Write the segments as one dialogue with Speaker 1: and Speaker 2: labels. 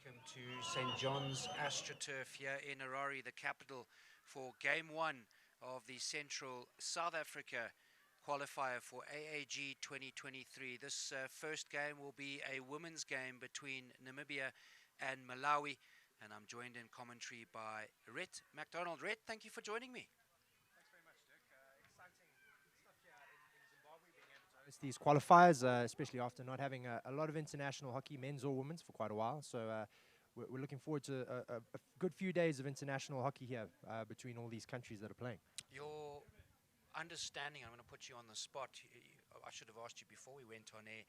Speaker 1: Welcome to St. John's AstroTurf here in Harare, the capital, for Game 1 of the Central South Africa qualifier for AAG 2023. This first game will be a women's game between Namibia and Malawi, and I'm joined in commentary by Rhett MacDonald. Rhett, thank you for joining me.
Speaker 2: Thanks very much, Dirk. Exciting stuff here in Zimbabwe, being able to host these qualifiers, especially after not having a lot of international hockey, men's or women's, for quite a while. So we're looking forward to a good few days of international hockey here between all these countries that are playing.
Speaker 1: Your understanding, I'm going to put you on the spot. I should have asked you before we went on air.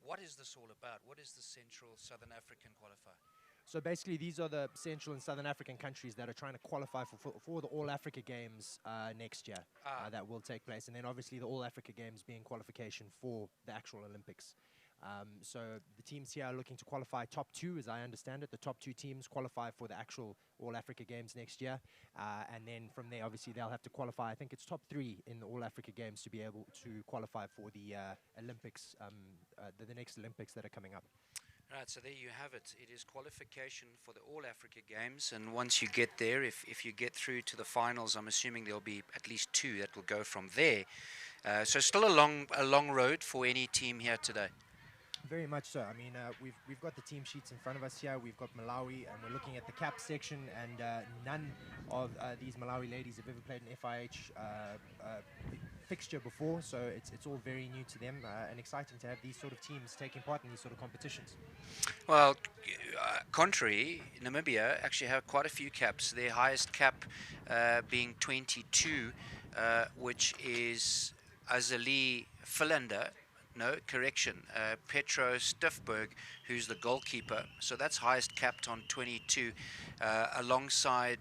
Speaker 1: What is this all about? What is the Central Southern African qualifier?
Speaker 2: So basically, these are the Central and Southern African countries that are trying to qualify for the All Africa Games next year that will take place. And then obviously the All Africa Games being qualification for the actual Olympics. So the teams here are looking to qualify top two, as I understand it. The top two teams qualify for the actual All Africa Games next year. And then from there, obviously, they'll have to qualify. I think it's top three in the All Africa Games to be able to qualify for the Olympics, the next Olympics that are coming up.
Speaker 1: Right, so there you have it. It is qualification for the All Africa Games, and once you get there, if you get through to the finals, I'm assuming there'll be at least two that will go from there. So still a long road for any team here today.
Speaker 2: Very much so. I mean, we've got the team sheets in front of us here. We've got Malawi, and we're looking at the cap section, and none of these Malawi ladies have ever played an FIH fixture before, so it's all very new to them, and exciting to have these sort of teams taking part in these sort of competitions.
Speaker 1: Well, contrary, Namibia actually have quite a few caps. Their highest cap being 22, which is Azali Philander. No, correction. Petro Stiffberg, who's the goalkeeper. So that's highest capped on 22, alongside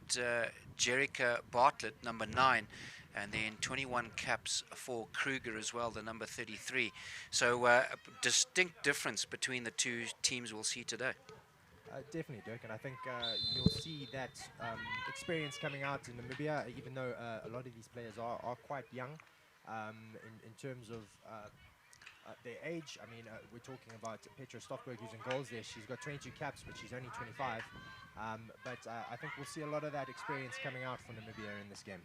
Speaker 1: Jerica Bartlett, number 9. And then 21 caps for Kruger as well, the number 33. So a distinct difference between the two teams we'll see today.
Speaker 2: Definitely, Dirk, and I think you'll see that experience coming out in Namibia, even though a lot of these players are quite young in terms of their age. I mean, we're talking about Petra Stockberg, who's in goals there. She's got 22 caps, but she's only 25. But I think we'll see a lot of that experience coming out for Namibia in this game.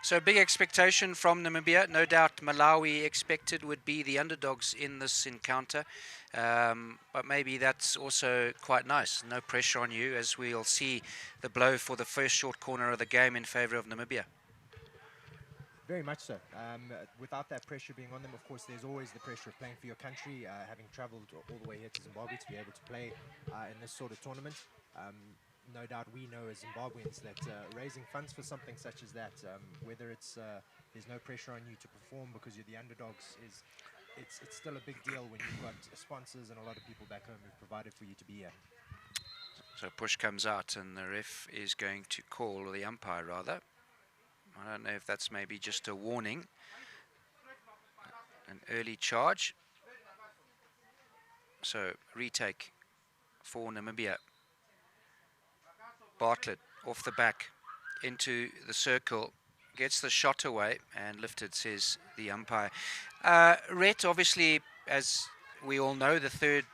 Speaker 1: So big expectation from Namibia. No doubt Malawi expected would be the underdogs in this encounter. But maybe that's also quite nice. No pressure on you, as we'll see the blow for the first short corner of the game in favor of Namibia.
Speaker 2: Very much so. Without that pressure being on them, of course, there's always the pressure of playing for your country, having traveled all the way here to Zimbabwe to be able to play in this sort of tournament. No doubt we know as Zimbabweans that raising funds for something such as that, whether it's there's no pressure on you to perform because you're the underdogs, it's still a big deal when you've got sponsors and a lot of people back home who've provided for you to be here.
Speaker 1: So push comes out and the ref is going to call, or the umpire rather. I don't know if that's maybe just a warning. An early charge. So retake for Namibia. Bartlett off the back into the circle, gets the shot away and lifted, says the umpire. Rhett, obviously, as we all know, the third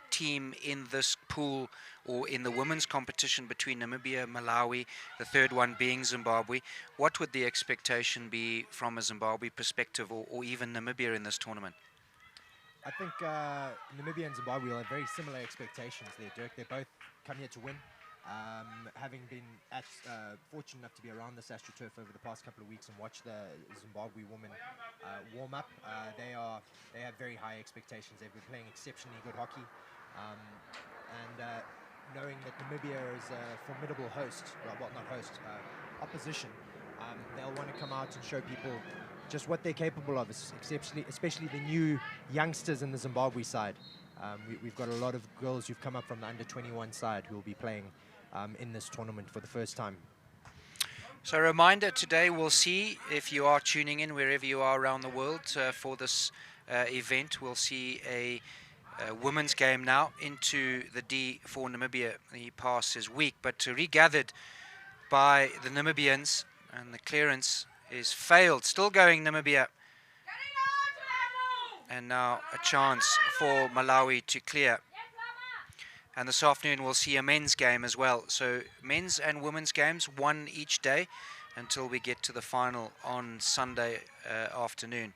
Speaker 1: team in this pool, or in the women's competition between Namibia and Malawi, the third one being Zimbabwe. What would the expectation be from a Zimbabwe perspective, or even Namibia in this tournament?
Speaker 2: I think Namibia and Zimbabwe will have very similar expectations there, Dirk. They both come here to win. Having been fortunate enough to be around this AstroTurf over the past couple of weeks and watch the Zimbabwe women warm up, they have very high expectations. They've been playing exceptionally good hockey, and knowing that Namibia is a formidable host, well, not host, opposition, they'll want to come out and show people just what they're capable of, especially the new youngsters in the Zimbabwe side. We've got a lot of girls who've come up from the under-21 side who will be playing in this tournament for the first time.
Speaker 1: So a reminder, today we'll see, if you are tuning in wherever you are around the world for this event, we'll see a women's game now into the D for Namibia. The pass is weak, but regathered by the Namibians, and the clearance is failed. Still going Namibia. And now a chance for Malawi to clear. And this afternoon we'll see a men's game as well. So men's and women's games, one each day, until we get to the final on Sunday afternoon.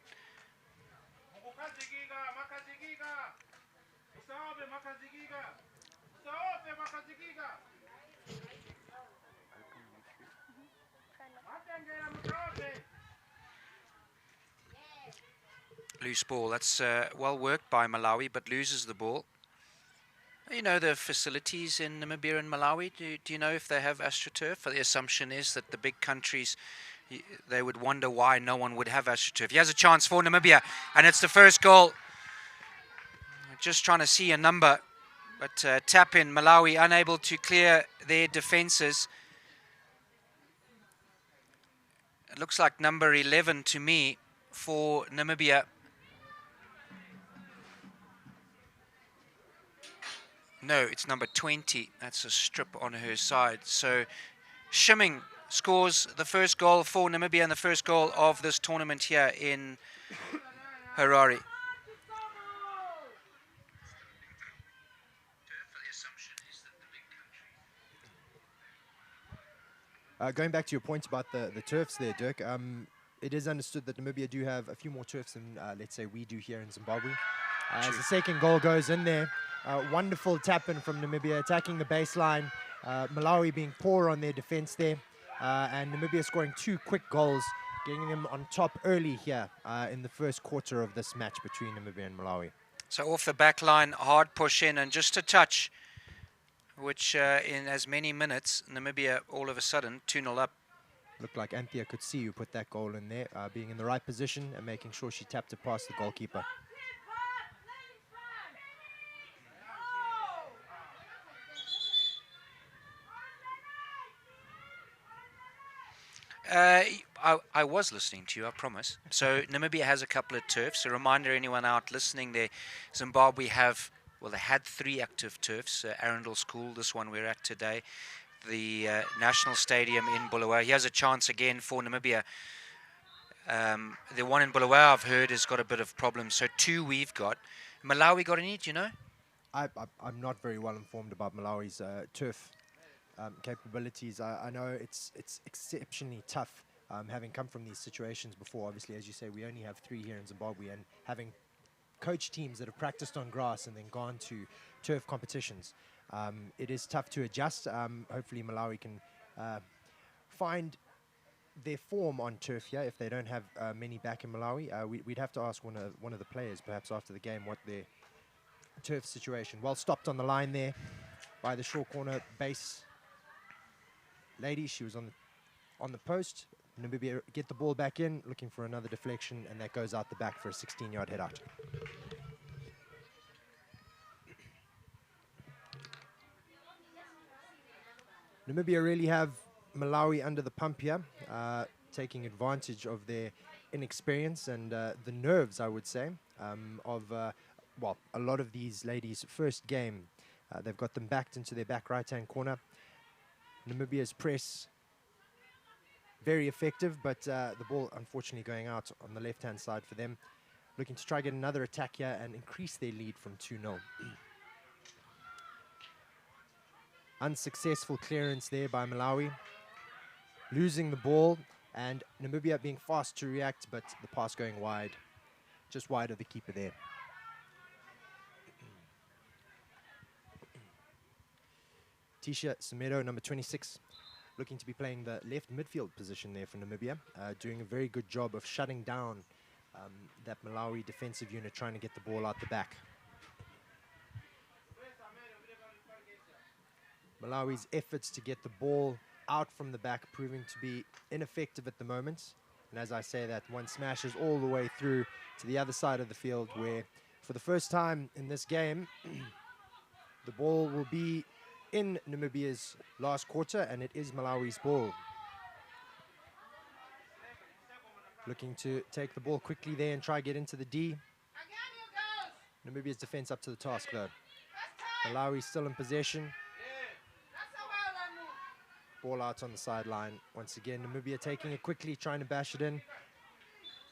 Speaker 1: Loose ball. That's well worked by Malawi, but loses the ball. You know the facilities in Namibia and Malawi. Do you know if they have AstroTurf? The assumption is that the big countries, they would wonder why no one would have AstroTurf. He has a chance for Namibia, and it's the first goal. Just trying to see a number, but tap in. Malawi unable to clear their defenses. It looks like number 11 to me for Namibia. No, it's number 20. That's a strip on her side. So Shimming scores the first goal for Namibia and the first goal of this tournament here in Harare.
Speaker 2: Going back to your point about the turfs there, Dirk, it is understood that Namibia do have a few more turfs than, let's say, we do here in Zimbabwe. As the second goal goes in there, wonderful tap-in from Namibia, attacking the baseline. Malawi being poor on their defense there, and Namibia scoring 2 quick goals, getting them on top early here in the first quarter of this match between Namibia and Malawi.
Speaker 1: So off the back line, hard push in, and just a touch, which in as many minutes, Namibia all of a sudden 2-0 up.
Speaker 2: Looked like Anthea could see who put that goal in there, being in the right position and making sure she tapped it past the goalkeeper.
Speaker 1: I was listening to you, I promise. So Namibia has a couple of turfs. A reminder, anyone out listening there, Zimbabwe have, well, they had 3 active turfs. Arundel School, this one we're at today. The National Stadium in Bulawayo. He has a chance again for Namibia. The one in Bulawayo, I've heard, has got a bit of problems. So 2 we've got. Malawi got any, do you know?
Speaker 2: I'm not very well informed about Malawi's turf capabilities. I know it's exceptionally tough, having come from these situations before. Obviously, as you say, we only have 3 here in Zimbabwe, and having coach teams that have practiced on grass and then gone to turf competitions, it is tough to adjust. Hopefully Malawi can find their form on turf here if they don't have many back in Malawi. We'd have to ask one of the players perhaps after the game what their turf situation. Well stopped on the line there by the short corner base lady. She was on the post. Namibia get the ball back in, looking for another deflection, and that goes out the back for a 16-yard head out. Namibia really have Malawi under the pump here, taking advantage of their inexperience and the nerves, I would say, of well, a lot of these ladies' first game. They've got them backed into their back right-hand corner. Namibia's press, very effective, but the ball unfortunately going out on the left-hand side for them. Looking to try get another attack here and increase their lead from 2-0. Unsuccessful clearance there by Malawi. Losing the ball, and Namibia being fast to react, but the pass going wide. Just wide of the keeper there. Tisha Semedo, number 26, looking to be playing the left midfield position there for Namibia, doing a very good job of shutting down that Malawi defensive unit, trying to get the ball out the back. Malawi's efforts to get the ball out from the back proving to be ineffective at the moment. And as I say that, one smashes all the way through to the other side of the field, where for the first time in this game, the ball will be in Namibia's last quarter, and it is Malawi's ball. Looking to take the ball quickly there and try get into the D. Namibia's defense up to the task though. Malawi still in possession. Ball out on the sideline. Once again, Namibia taking it quickly, trying to bash it in.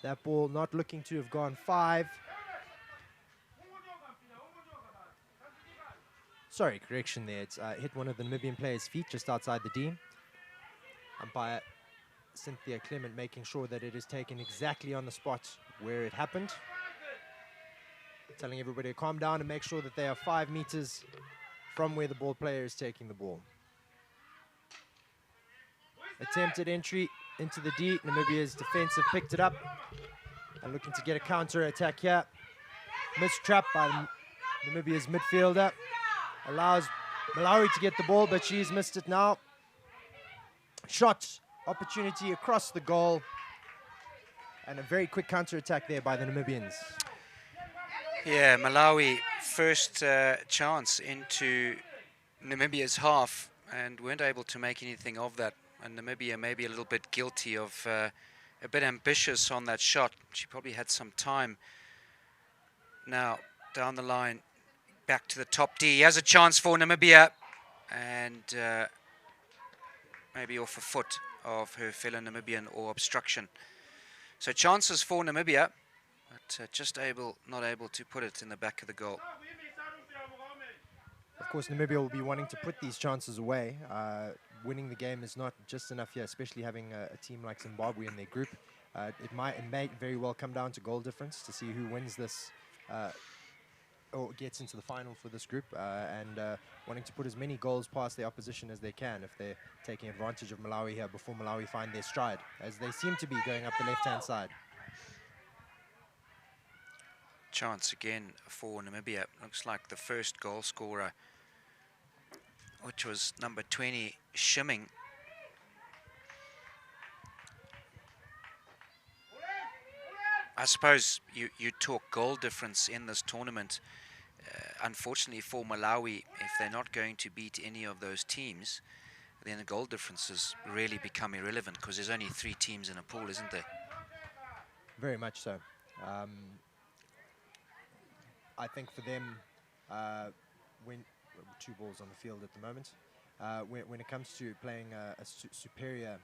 Speaker 2: That ball not looking to have gone 5. Sorry, correction there. It's hit one of the Namibian players' feet just outside the D. Umpire Cynthia Clement making sure that it is taken exactly on the spot where it happened. Telling everybody to calm down and make sure that they are 5 meters from where the ball player is taking the ball. Attempted entry into the D. Namibia's defensive picked it up and looking to get a counter attack here. Missed trap by Namibia's midfielder. Allows Malawi to get the ball, but she's missed it now. Shot opportunity across the goal. And a very quick counter attack there by the Namibians.
Speaker 1: Yeah, Malawi first chance into Namibia's half and weren't able to make anything of that. And Namibia maybe a little bit guilty of a bit ambitious on that shot. She probably had some time. Now, down the line, back to the top D. Has a chance for Namibia. And maybe off a foot of her fellow Namibian or obstruction. So chances for Namibia, but just not able to put it in the back of the goal.
Speaker 2: Of course, Namibia will be wanting to put these chances away. Winning the game is not just enough here, especially having a team like Zimbabwe in their group. It may very well come down to goal difference to see who wins this or gets into the final for this group, and wanting to put as many goals past the opposition as they can if they're taking advantage of Malawi here before Malawi find their stride, as they seem to be going up the left-hand side.
Speaker 1: Chance again for Namibia. Looks like the first goal scorer, which was number 20, Shimming. I suppose you talk goal difference in this tournament. Unfortunately for Malawi, if they're not going to beat any of those teams, then the goal differences really become irrelevant because there's only 3 teams in a pool, isn't there?
Speaker 2: Very much so. I think for them, when 2 balls on the field at the moment, when it comes to playing a superior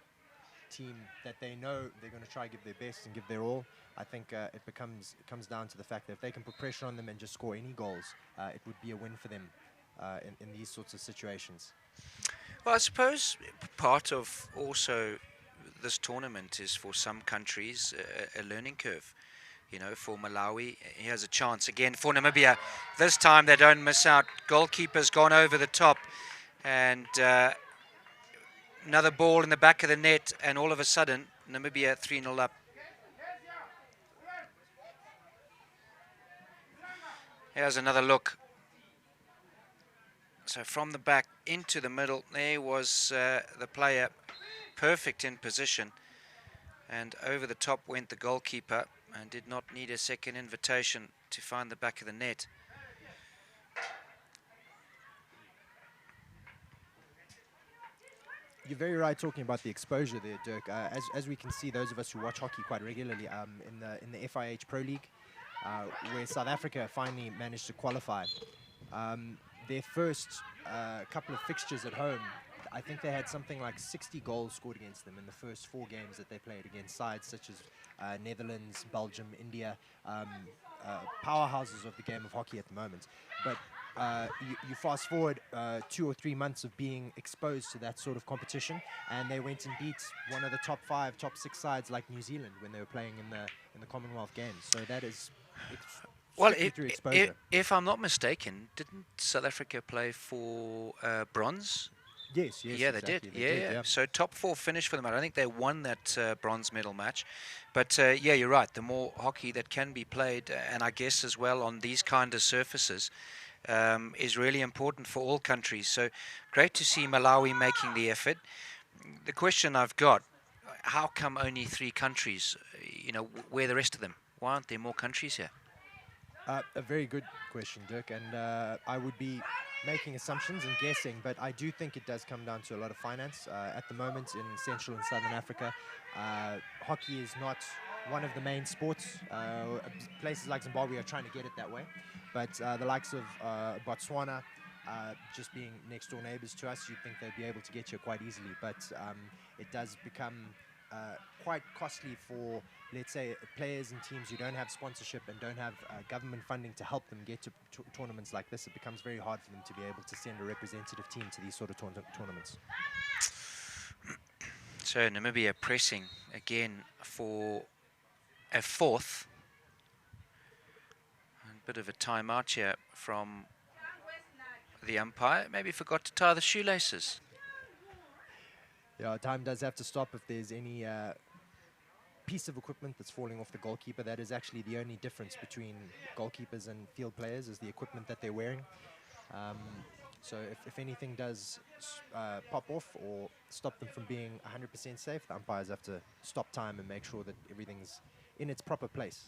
Speaker 2: team that they know they're going to try to give their best and give their all, I think it comes down to the fact that if they can put pressure on them and just score any goals, it would be a win for them in these sorts of situations.
Speaker 1: Well, I suppose part of also this tournament is for some countries a learning curve. You know, for Malawi, he has a chance again for Namibia. This time they don't miss out. Goalkeeper's gone over the top, and another ball in the back of the net, and all of a sudden, Namibia 3-0 up. Here's another look. So from the back into the middle, there was the player, perfect in position, and over the top went the goalkeeper, and did not need a second invitation to find the back of the net.
Speaker 2: You're very right talking about the exposure there, Dirk. As we can see, those of us who watch hockey quite regularly, in the FIH Pro League, where South Africa finally managed to qualify, their first couple of fixtures at home, I think they had something like 60 goals scored against them in the first 4 games that they played against sides such as Netherlands, Belgium, India, powerhouses of the game of hockey at the moment. But you fast forward 2 or 3 months of being exposed to that sort of competition, and they went and beat one of the top 5, top 6 sides like New Zealand when they were playing in the Commonwealth Games. So that is
Speaker 1: well,
Speaker 2: through exposure.
Speaker 1: If I'm not mistaken, didn't South Africa play for bronze?
Speaker 2: Yes,
Speaker 1: Yeah,
Speaker 2: exactly.
Speaker 1: they did. Yeah. So top 4 finish for them. I don't think they won that bronze medal match. But yeah, you're right. The more hockey that can be played, and I guess as well on these kind of surfaces, is really important for all countries. So great to see Malawi making the effort. The question I've got, how come only 3 countries? You know, where are the rest of them? Why aren't there more countries here?
Speaker 2: A very good question, Dirk, and I would be making assumptions and guessing, but I do think it does come down to a lot of finance. At the moment in Central and Southern Africa, hockey is not one of the main sports. Places like Zimbabwe are trying to get it that way, but the likes of Botswana, just being next door neighbors to us, you'd think they'd be able to get here quite easily, but it does become quite costly for, let's say, players and teams who don't have sponsorship and don't have government funding to help them get to tournaments like this. It becomes very hard for them to be able to send a representative team to these sort of tournaments.
Speaker 1: So Namibia pressing again for a fourth. A bit of a timeout here from the umpire. Maybe forgot to tie the shoelaces.
Speaker 2: Yeah, time does have to stop if there's any piece of equipment that's falling off the goalkeeper. That is actually the only difference between goalkeepers and field players, is the equipment that they're wearing. So if anything does pop off or stop them from being 100% safe, the umpires have to stop time and make sure that everything's in its proper place.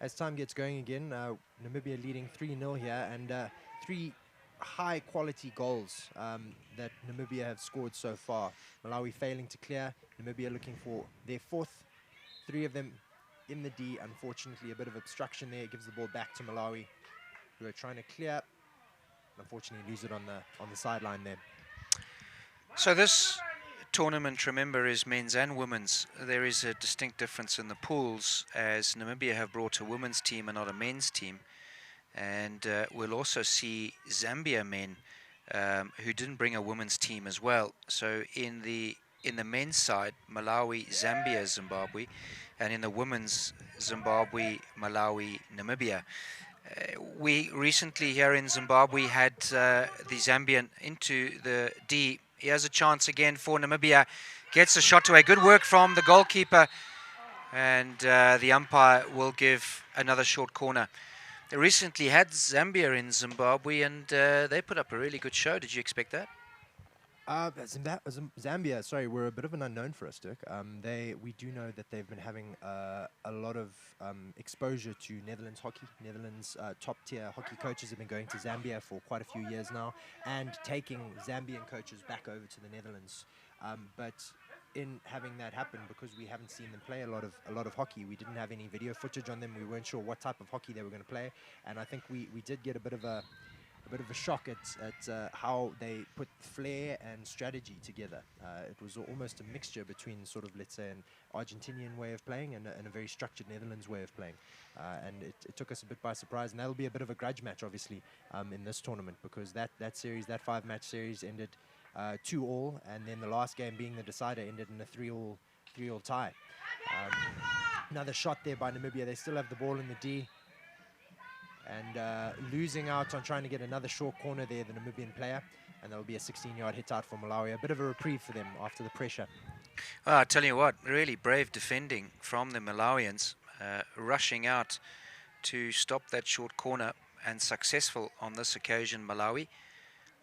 Speaker 2: As time gets going again, Namibia leading 3-0 here, and 3 high-quality goals that Namibia have scored so far. Malawi failing to clear, Namibia looking for their fourth. 3 of them in the D. Unfortunately, a bit of obstruction there. Gives the ball back to Malawi, who are trying to clear. Unfortunately, lose it on the sideline there.
Speaker 1: So this tournament, remember, is men's and women's. There is a distinct difference in the pools, as Namibia have brought a women's team and not a men's team. And we'll also see Zambia men who didn't bring a women's team as well. So in the men's side, Malawi, Zambia, Zimbabwe, and in the women's, Zimbabwe, Malawi, Namibia. We recently here in Zimbabwe had the Zambian into the D. He has a chance again for Namibia. Gets the shot away. Good work from the goalkeeper. And the umpire will give another short corner. They recently had Zambia in Zimbabwe, and they put up a really good show. Did you expect that?
Speaker 2: Zambia, sorry, were a bit of an unknown for us, Dirk. We do know that they've been having a lot of exposure to Netherlands hockey. Netherlands top-tier hockey coaches have been going to Zambia for quite a few years now, and taking Zambian coaches back over to the Netherlands. But in having that happen, because we haven't seen them play a lot of hockey, we didn't have any video footage on them. We weren't sure what type of hockey they were going to play, and I think we did get a bit of a shock at how they put flair and strategy together. It was almost a mixture between sort of, let's say, an Argentinian way of playing and a very structured Netherlands way of playing. And it took us a bit by surprise, and that'll be a bit of a grudge match, obviously, in this tournament, because that series, that 5-match series, ended 2-2, and then the last game being the decider ended in a 3-3 tie. Another shot there by Namibia. They still have the ball in the D. And losing out on trying to get another short corner there, the Namibian player. And that'll be a 16-yard hit out for Malawi. A bit of a reprieve for them after the pressure.
Speaker 1: Well, I tell you what, really brave defending from the Malawians, rushing out to stop that short corner, and successful on this occasion, Malawi.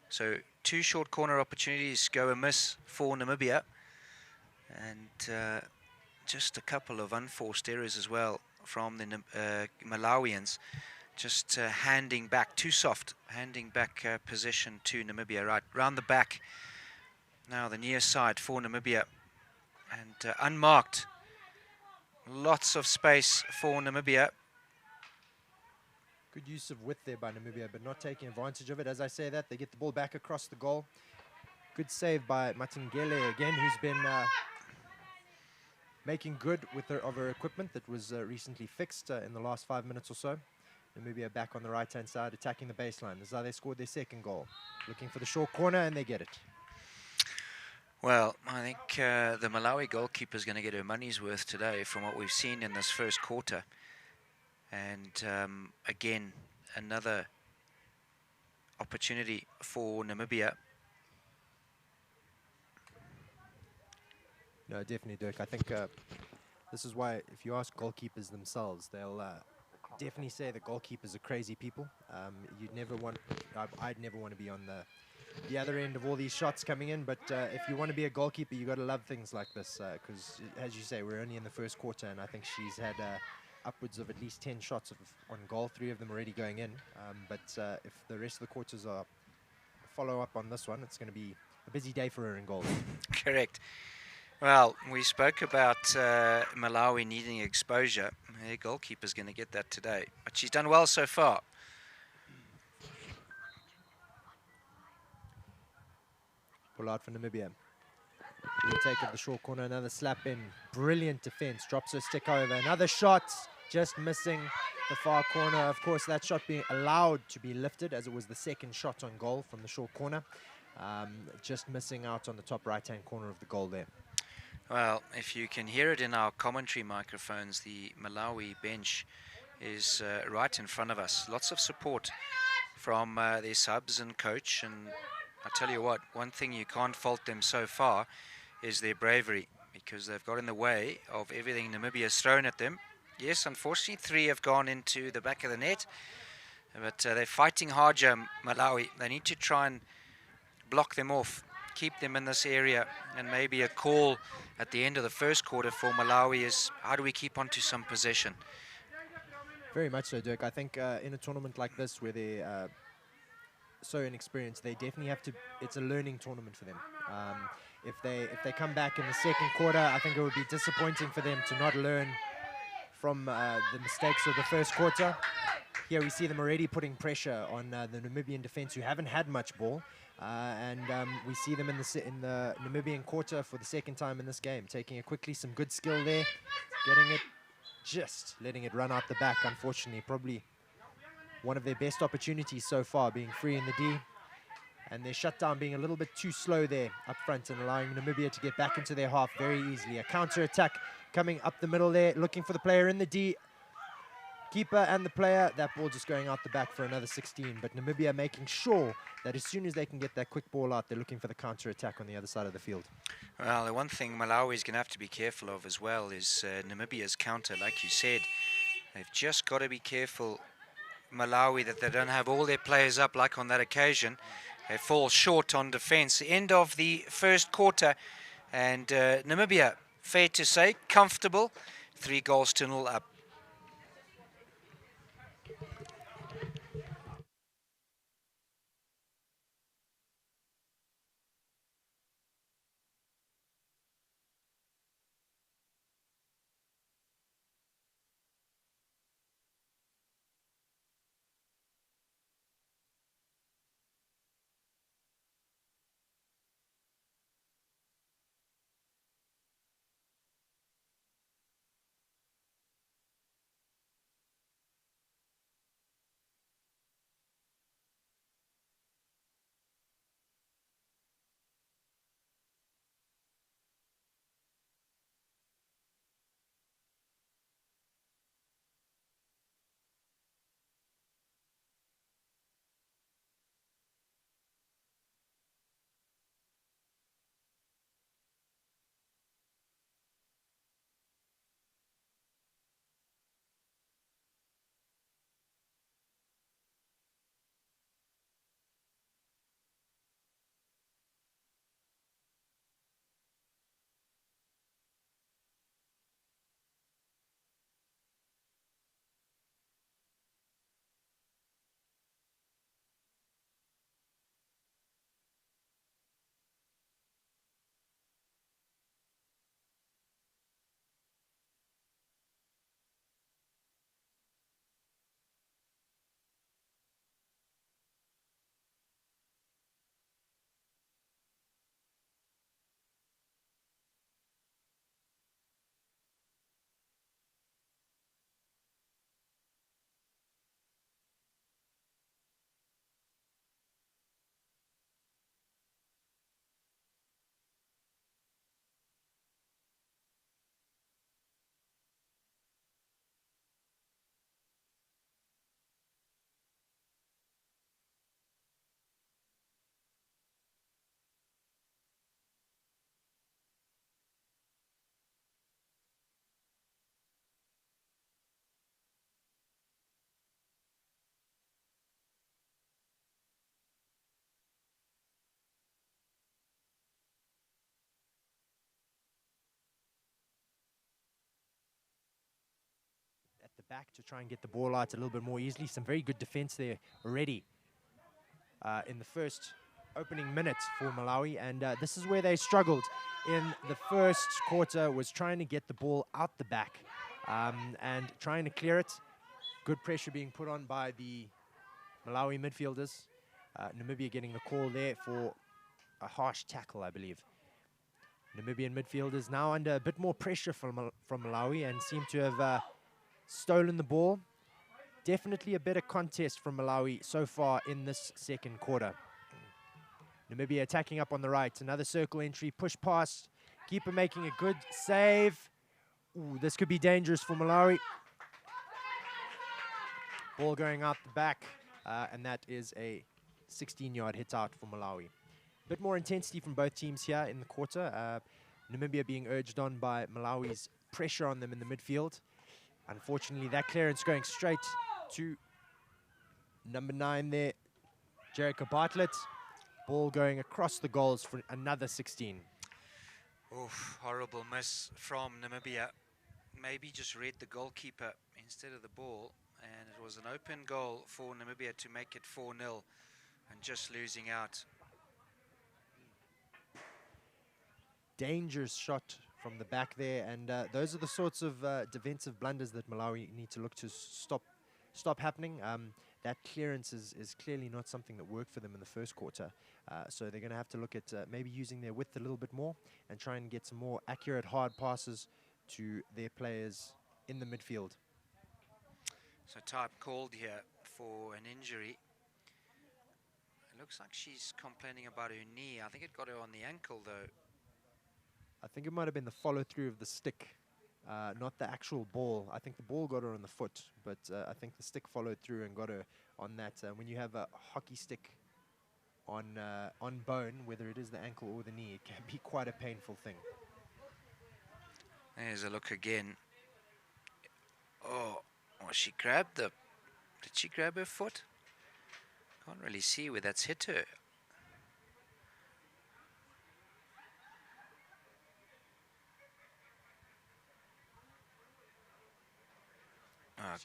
Speaker 1: So 2 short corner opportunities go amiss for Namibia. And just a couple of unforced errors as well from the Malawians. Just handing back, too soft, handing back possession to Namibia. Right, round the back. Now the near side for Namibia. And unmarked. Lots of space for Namibia.
Speaker 2: Good use of width there by Namibia, but not taking advantage of it. As I say that, they get the ball back across the goal. Good save by Matingele again, who's been making good with her equipment that was recently fixed in the last 5 minutes or so. Namibia back on the right-hand side, attacking the baseline. This is how they scored their second goal. Looking for the short corner, and they get it.
Speaker 1: Well, I think the Malawi goalkeeper is going to get her money's worth today from what we've seen in this first quarter. And again, another opportunity for Namibia.
Speaker 2: No, definitely, Dirk. I think this is why, if you ask goalkeepers themselves, they'll definitely say that goalkeepers are crazy people. I'd never want to be on the other end of all these shots coming in, but if you want to be a goalkeeper, you got to love things like this, because as you say, we're only in the first quarter, and I think she's had upwards of at least 10 shots on goal, 3 of them already going in. But if the rest of the quarters are follow up on this one, it's going to be a busy day for her in goal.
Speaker 1: Correct. Well, we spoke about Malawi needing exposure. Their goalkeeper's going to get that today, but she's done well so far.
Speaker 2: Pull out for Namibia. Retake of the short corner, another slap in. Brilliant defense. Drops her stick over. Another shot, just missing the far corner. Of course, that shot being allowed to be lifted as it was the second shot on goal from the short corner. Just missing out on the top right-hand corner of the goal there.
Speaker 1: Well, if you can hear it in our commentary microphones, the Malawi bench is right in front of us. Lots of support from their subs and coach. And I tell you what, one thing you can't fault them so far is their bravery, because they've got in the way of everything Namibia's thrown at them. Yes, unfortunately, 3 have gone into the back of the net, but they're fighting hard, Malawi. They need to try and block them off, keep them in this area, and maybe a call at the end of the first quarter for Malawi is, how do we keep on to some possession?
Speaker 2: Very much so, Dirk. I think in a tournament like this where they're so inexperienced, they definitely have to, it's a learning tournament for them. If they come back in the second quarter, I think it would be disappointing for them to not learn from the mistakes of the first quarter. Here we see them already putting pressure on the Namibian defense, who haven't had much ball. And we see them in the Namibian quarter for the second time in this game, taking it quickly, some good skill there, getting it, just letting it run out the back, unfortunately. Probably one of their best opportunities so far, being free in the D. And their shutdown being a little bit too slow there up front and allowing Namibia to get back into their half very easily. A counter-attack coming up the middle there, looking for the player in the D. Keeper and the player, that ball just going out the back for another 16. But Namibia making sure that as soon as they can get that quick ball out, they're looking for the counter-attack on the other side of the field.
Speaker 1: Well, the one thing Malawi is going to have to be careful of as well is Namibia's counter, like you said. They've just got to be careful, Malawi, that they don't have all their players up like on that occasion. They fall short on defense. The end of the first quarter, and Namibia, fair to say, comfortable. 3-0 up.
Speaker 2: At the back to try and get the ball out a little bit more easily. Some very good defense there already in the first opening minute for Malawi, and this is where they struggled in the first quarter, was trying to get the ball out the back and trying to clear it. Good pressure being put on by the Malawi midfielders. Namibia getting the call there for a harsh tackle, I believe. Namibian midfielders now under a bit more pressure from Malawi and seem to have stolen the ball. Definitely a better contest from Malawi so far in this second quarter. Namibia attacking up on the right. Another circle entry, push past. Keeper making a good save. Ooh, this could be dangerous for Malawi. Ball going out the back, and that is a 16-yard hit out for Malawi. A bit more intensity from both teams here in the quarter. Namibia being urged on by Malawi's pressure on them in the midfield. Unfortunately, that clearance going straight to number 9 there, Jericho Bartlett. Ball going across the goals for another 16.
Speaker 1: Oof, horrible miss from Namibia. Maybe just read the goalkeeper instead of the ball, and it was an open goal for Namibia to make it 4-0 and just losing out.
Speaker 2: Dangerous shot from the back there, and those are the sorts of defensive blunders that Malawi need to look to stop happening. That clearance is clearly not something that worked for them in the first quarter, so they're going to have to look at maybe using their width a little bit more and try and get some more accurate hard passes to their players in the midfield.
Speaker 1: So type called here for an injury. It looks like she's complaining about her knee. I think it got her on the ankle though.
Speaker 2: I think it might have been the follow-through of the stick, not the actual ball. I think the ball got her on the foot, but I think the stick followed through and got her on that. When you have a hockey stick on bone, whether it is the ankle or the knee, it can be quite a painful thing.
Speaker 1: There's a look again. Oh, she grabbed the... Did she grab her foot? Can't really see where that's hit her.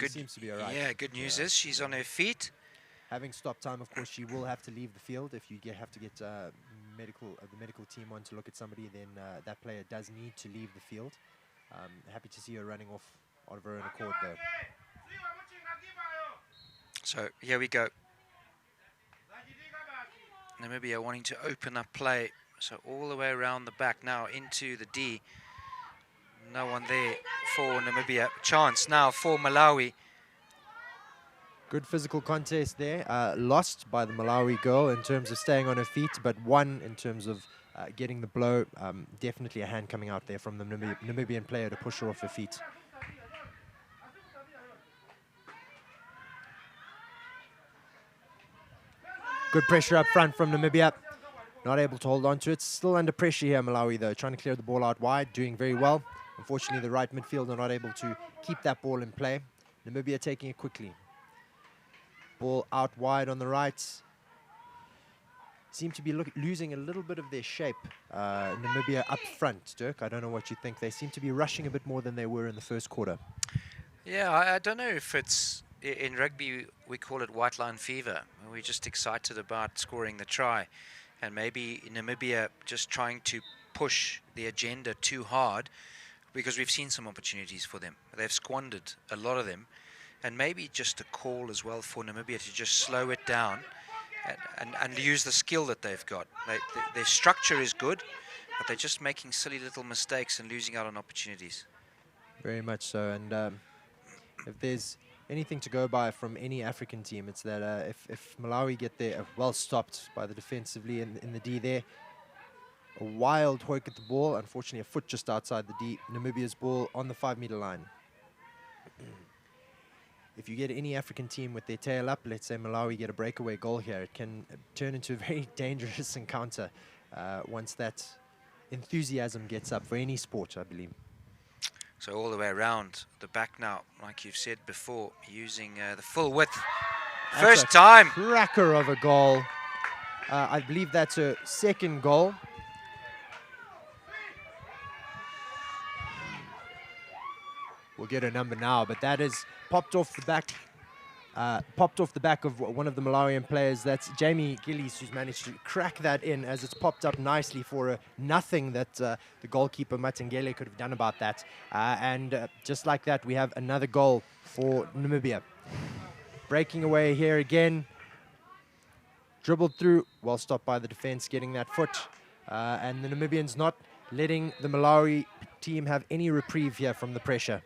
Speaker 2: She seems to be all right.
Speaker 1: Yeah, good news is she's on her feet.
Speaker 2: Having stopped time, of course, she will have to leave the field. If you have to get the medical team on to look at somebody, then that player does need to leave the field. Happy to see her running off of her own accord, though.
Speaker 1: So here we go. Namibia wanting to open up play. So all the way around the back now into the D. No one there for Namibia. Chance now for Malawi.
Speaker 2: Good physical contest there. Lost by the Malawi girl in terms of staying on her feet, but won in terms of getting the blow. Definitely a hand coming out there from the Namibian player to push her off her feet. Good pressure up front from Namibia. Not able to hold on to it. Still under pressure here, Malawi, though. Trying to clear the ball out wide, doing very well. Unfortunately, the right midfielder not able to keep that ball in play. Namibia taking it quickly. Ball out wide on the right. Seem to be losing a little bit of their shape. Namibia up front, Dirk. I don't know what you think. They seem to be rushing a bit more than they were in the first quarter.
Speaker 1: Yeah, I don't know if it's... In rugby, we call it white line fever. We're just excited about scoring the try. And maybe Namibia just trying to push the agenda too hard, because we've seen some opportunities for them. They've squandered a lot of them. And maybe just a call as well for Namibia to just slow it down and use the skill that they've got. Their structure is good, but they're just making silly little mistakes and losing out on opportunities.
Speaker 2: Very much so. And if there's anything to go by from any African team, it's that if Malawi get there well stopped by the defensively in the D there, a wild hoik at the ball, unfortunately a foot just outside the D, Namibia's ball on the 5-meter line. If you get any African team with their tail up, let's say Malawi get a breakaway goal here, it can turn into a very dangerous encounter once that enthusiasm gets up for any sport, I believe.
Speaker 1: So all the way around the back now, like you've said before, using the full width. First time.
Speaker 2: Cracker of a goal. I believe that's her second goal. We'll get her number now, but that is popped off the back popped off the back of one of the Malawian players. That's Jamie Gillies, who's managed to crack that in as it's popped up nicely for a nothing that the goalkeeper Matengele could have done about that. And just like that, we have another goal for Namibia. Breaking away here again. Dribbled through, well stopped by the defense, getting that foot. And the Namibians not letting the Malawi team have any reprieve here from the pressure.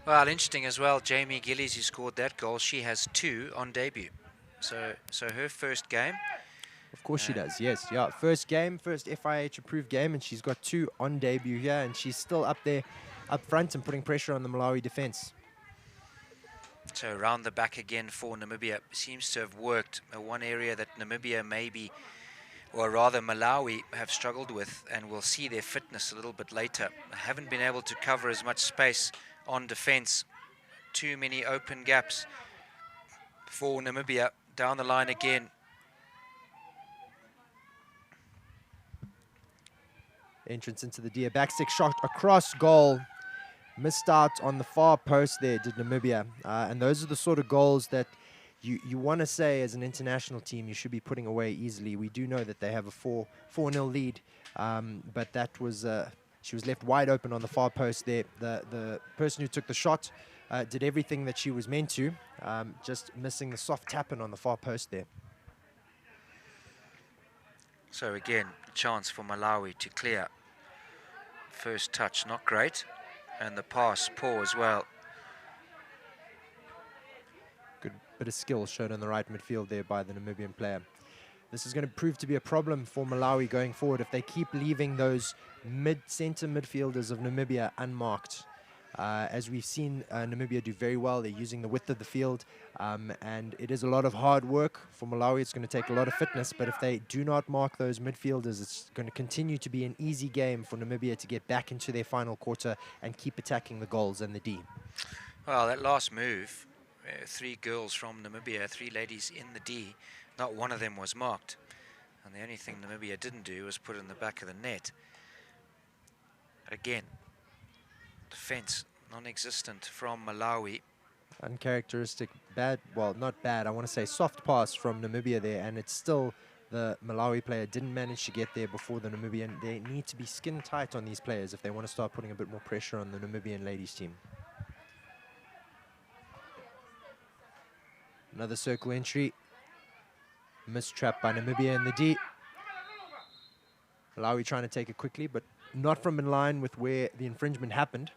Speaker 1: Well, interesting as well, Jamie Gillies, who scored that goal, she has 2 on debut. So her first game.
Speaker 2: Of course she does, yes. Yeah, first game, first FIH approved game, and she's got 2 on debut here, and she's still up there, up front and putting pressure on the Malawi defense.
Speaker 1: So around the back again for Namibia seems to have worked. One area that Namibia maybe, or rather Malawi, have struggled with, and we'll see their fitness a little bit later. Haven't been able to cover as much space on defense. Too many open gaps for Namibia. Down the line again.
Speaker 2: Entrance into the Dia. Backstick shot across goal. Missed out on the far post there, did Namibia. And those are the sort of goals that you want to say as an international team you should be putting away easily. We do know that they have a 4-0 lead, but that was she was left wide open on the far post there. The person who took the shot did everything that she was meant to, just missing the soft tap-in on the far post there.
Speaker 1: So again, a chance for Malawi to clear. First touch, not great. And the pass, poor as well.
Speaker 2: Good bit of skill shown in the right midfield there by the Namibian player. This is going to prove to be a problem for Malawi going forward if they keep leaving those centre midfielders of Namibia unmarked. As we've seen Namibia do very well, they're using the width of the field, and it is a lot of hard work for Malawi. It's going to take a lot of fitness, but if they do not mark those midfielders, it's going to continue to be an easy game for Namibia to get back into their final quarter and keep attacking the goals and the D.
Speaker 1: Well, that last move, 3 girls from Namibia, 3 ladies in the D, not one of them was marked. And the only thing Namibia didn't do was put it in the back of the net. Again, defense non-existent from Malawi.
Speaker 2: Uncharacteristic, bad, well, not bad, I want to say soft pass from Namibia there, and it's still the Malawi player didn't manage to get there before the Namibian. They need to be skin tight on these players if they want to start putting a bit more pressure on the Namibian ladies team. Another circle entry. Missed trap by Namibia in the D. Malawi trying to take it quickly, but not from in line with where the infringement happened.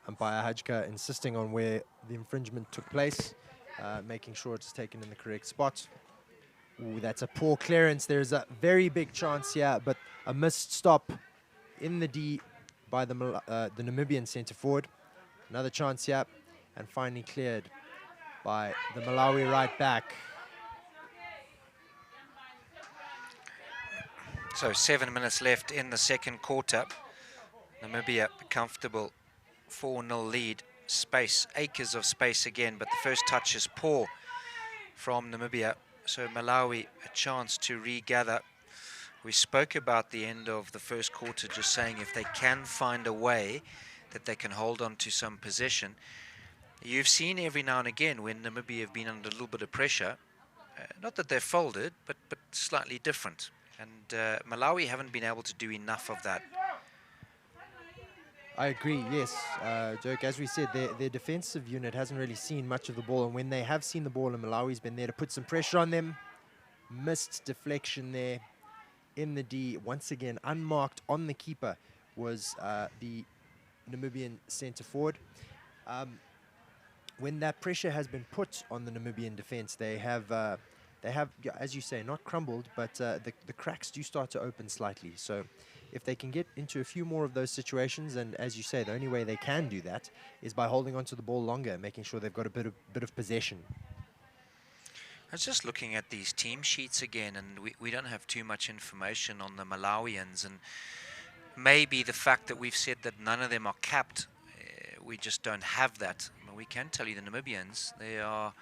Speaker 2: Umpire Hajka insisting on where the infringement took place, making sure it's taken in the correct spot. Ooh, that's a poor clearance. There's a very big chance here, but a missed stop in the D by the Namibian centre forward. Another chance here, and finally cleared by the Malawi right back.
Speaker 1: So 7 minutes left in the second quarter. Namibia comfortable 4-0 lead. Space, acres of space again, but the first touch is poor from Namibia. So Malawi a chance to regather. We spoke about the end of the first quarter, just saying if they can find a way that they can hold on to some possession. You've seen every now and again when Namibia have been under a little bit of pressure, not that they're folded, but slightly different. And Malawi haven't been able to do enough of that.
Speaker 2: I agree, yes. Dirk, as we said, their defensive unit hasn't really seen much of the ball, and when they have seen the ball, and Malawi's been there to put some pressure on them, missed deflection there in the D. Once again, unmarked on the keeper was the Namibian centre forward. When that pressure has been put on the Namibian defense, they have, as you say, not crumbled, but the cracks do start to open slightly. So if they can get into a few more of those situations, and as you say, the only way they can do that is by holding onto the ball longer, making sure they've got a bit of possession.
Speaker 1: I was just looking at these team sheets again, and we don't have too much information on the Malawians, and maybe the fact that we've said that none of them are capped, we just don't have that. But we can tell you the Namibians, they are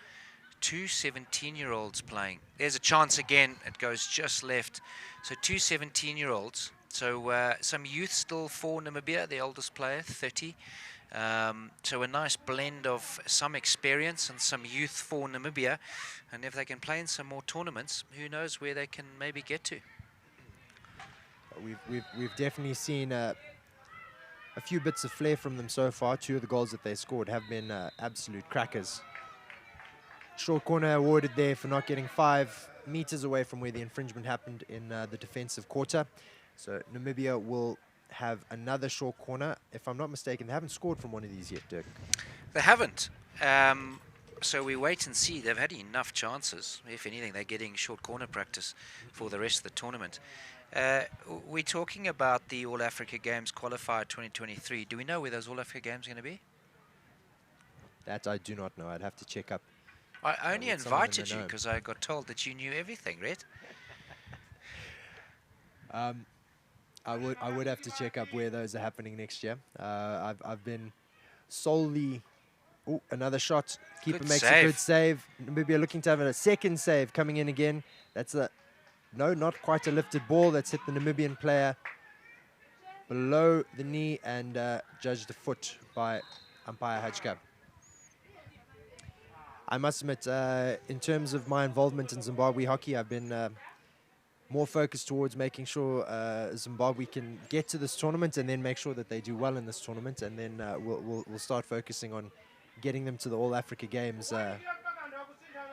Speaker 1: two 17-year-olds playing. There's a chance again. It goes just left. So two 17-year-olds. So some youth still for Namibia, the oldest player, 30. So a nice blend of some experience and some youth for Namibia. And if they can play in some more tournaments, who knows where they can maybe get to.
Speaker 2: We've definitely seen a few bits of flair from them so far. Two of the goals that they scored have been absolute crackers. Short corner awarded there for not getting 5 meters away from where the infringement happened in the defensive quarter. So Namibia will have another short corner. If I'm not mistaken, they haven't scored from one of these yet, Dirk.
Speaker 1: They haven't. So we wait and see. They've had enough chances. If anything, they're getting short corner practice for the rest of the tournament. We're talking about the All Africa Games qualifier 2023. Do we know where those All Africa Games are going to be?
Speaker 2: That I do not know. I'd have to check up.
Speaker 1: I only invited you because I got told that you knew everything, Red.
Speaker 2: I would have to check up where those are happening next year. I've been solely. Oh, another shot. Keeper
Speaker 1: Good
Speaker 2: makes
Speaker 1: save.
Speaker 2: a good save. Namibia looking to have a second save coming in again. That's a no, not quite a lifted ball. That's hit the Namibian player below the knee and judged a foot by umpire Hajka. I must admit, in terms of my involvement in Zimbabwe hockey, I've been more focused towards making sure Zimbabwe can get to this tournament and then make sure that they do well in this tournament, and then we'll start focusing on getting them to the All Africa Games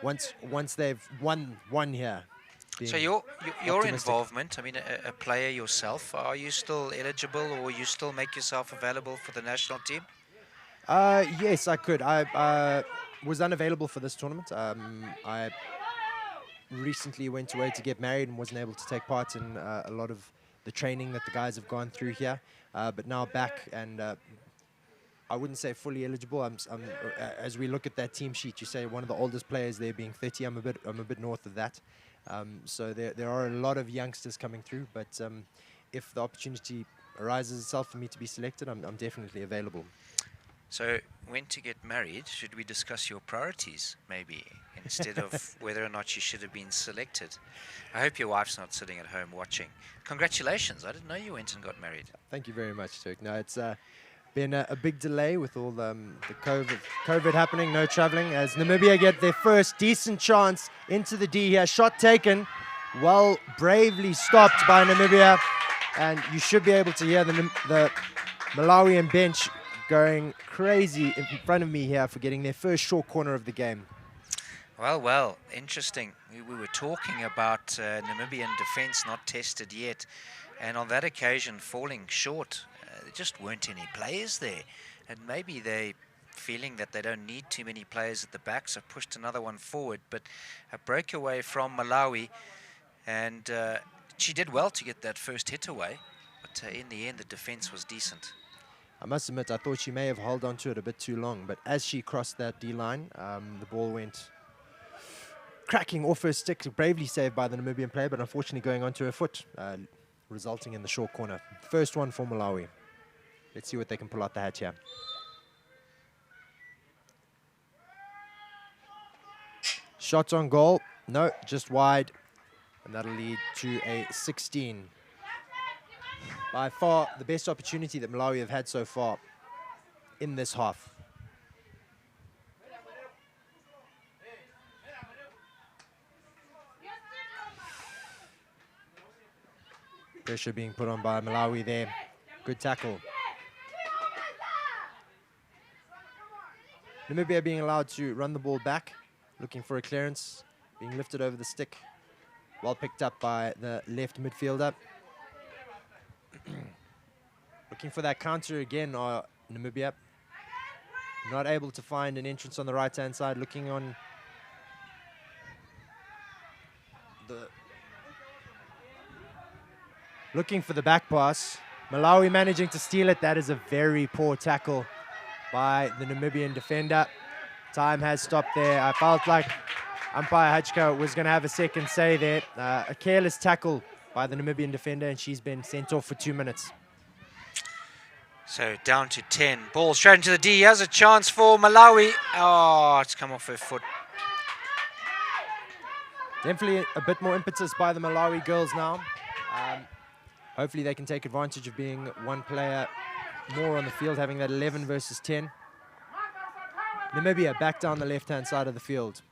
Speaker 2: once they've won here.
Speaker 1: So your involvement, I mean, a player yourself, are you still eligible or you still make yourself available for the national team?
Speaker 2: Yes, I could. I was unavailable for this tournament. I recently went away to get married and wasn't able to take part in a lot of the training that the guys have gone through here. But now back, and I wouldn't say fully eligible. As we look at that team sheet, you say one of the oldest players there being 30. I'm a bit north of that. So there are a lot of youngsters coming through. But if the opportunity arises itself for me to be selected, I'm definitely available.
Speaker 1: So when to get married, should we discuss your priorities, maybe, instead of whether or not you should have been selected? I hope your wife's not sitting at home watching. Congratulations. I didn't know you went and got married.
Speaker 2: Thank you very much, Turk. No, it's been a big delay with all the COVID happening, no traveling, as Namibia get their first decent chance into the D here. Shot taken, well, bravely stopped by Namibia. And you should be able to hear the Malawian bench going crazy in front of me here for getting their first short corner of the game.
Speaker 1: Well, interesting. We were talking about Namibian defense not tested yet, and on that occasion falling short. There just weren't any players there, and maybe they feeling that they don't need too many players at the back, so pushed another one forward. But a breakaway from Malawi, and she did well to get that first hit away, but in the end the defense was decent.
Speaker 2: I must admit, I thought she may have held on to it a bit too long, but as she crossed that D-line, the ball went cracking off her stick, bravely saved by the Namibian player, but unfortunately going onto her foot, resulting in the short corner. First one for Malawi. Let's see what they can pull out the hatch here. Shot on goal. No, just wide. And that'll lead to a 16. By far the best opportunity that Malawi have had so far in this half. Pressure being put on by Malawi there. Good tackle. Namibia being allowed to run the ball back, looking for a clearance, being lifted over the stick. Well picked up by the left midfielder. Looking for that counter again, Namibia. Not able to find an entrance on the right-hand side. Looking on looking for the back pass. Malawi managing to steal it. That is a very poor tackle by the Namibian defender. Time has stopped there. I felt like umpire Hajka was going to have a second say there. A careless tackle by the Namibian defender, and she's been sent off for 2 minutes.
Speaker 1: So down to 10. Ball straight into the D. Has a chance for Malawi. Oh, it's come off her foot.
Speaker 2: Definitely a bit more impetus by the Malawi girls now. Hopefully they can take advantage of being one player more on the field, having that 11 versus 10. Namibia back down the left-hand side of the field.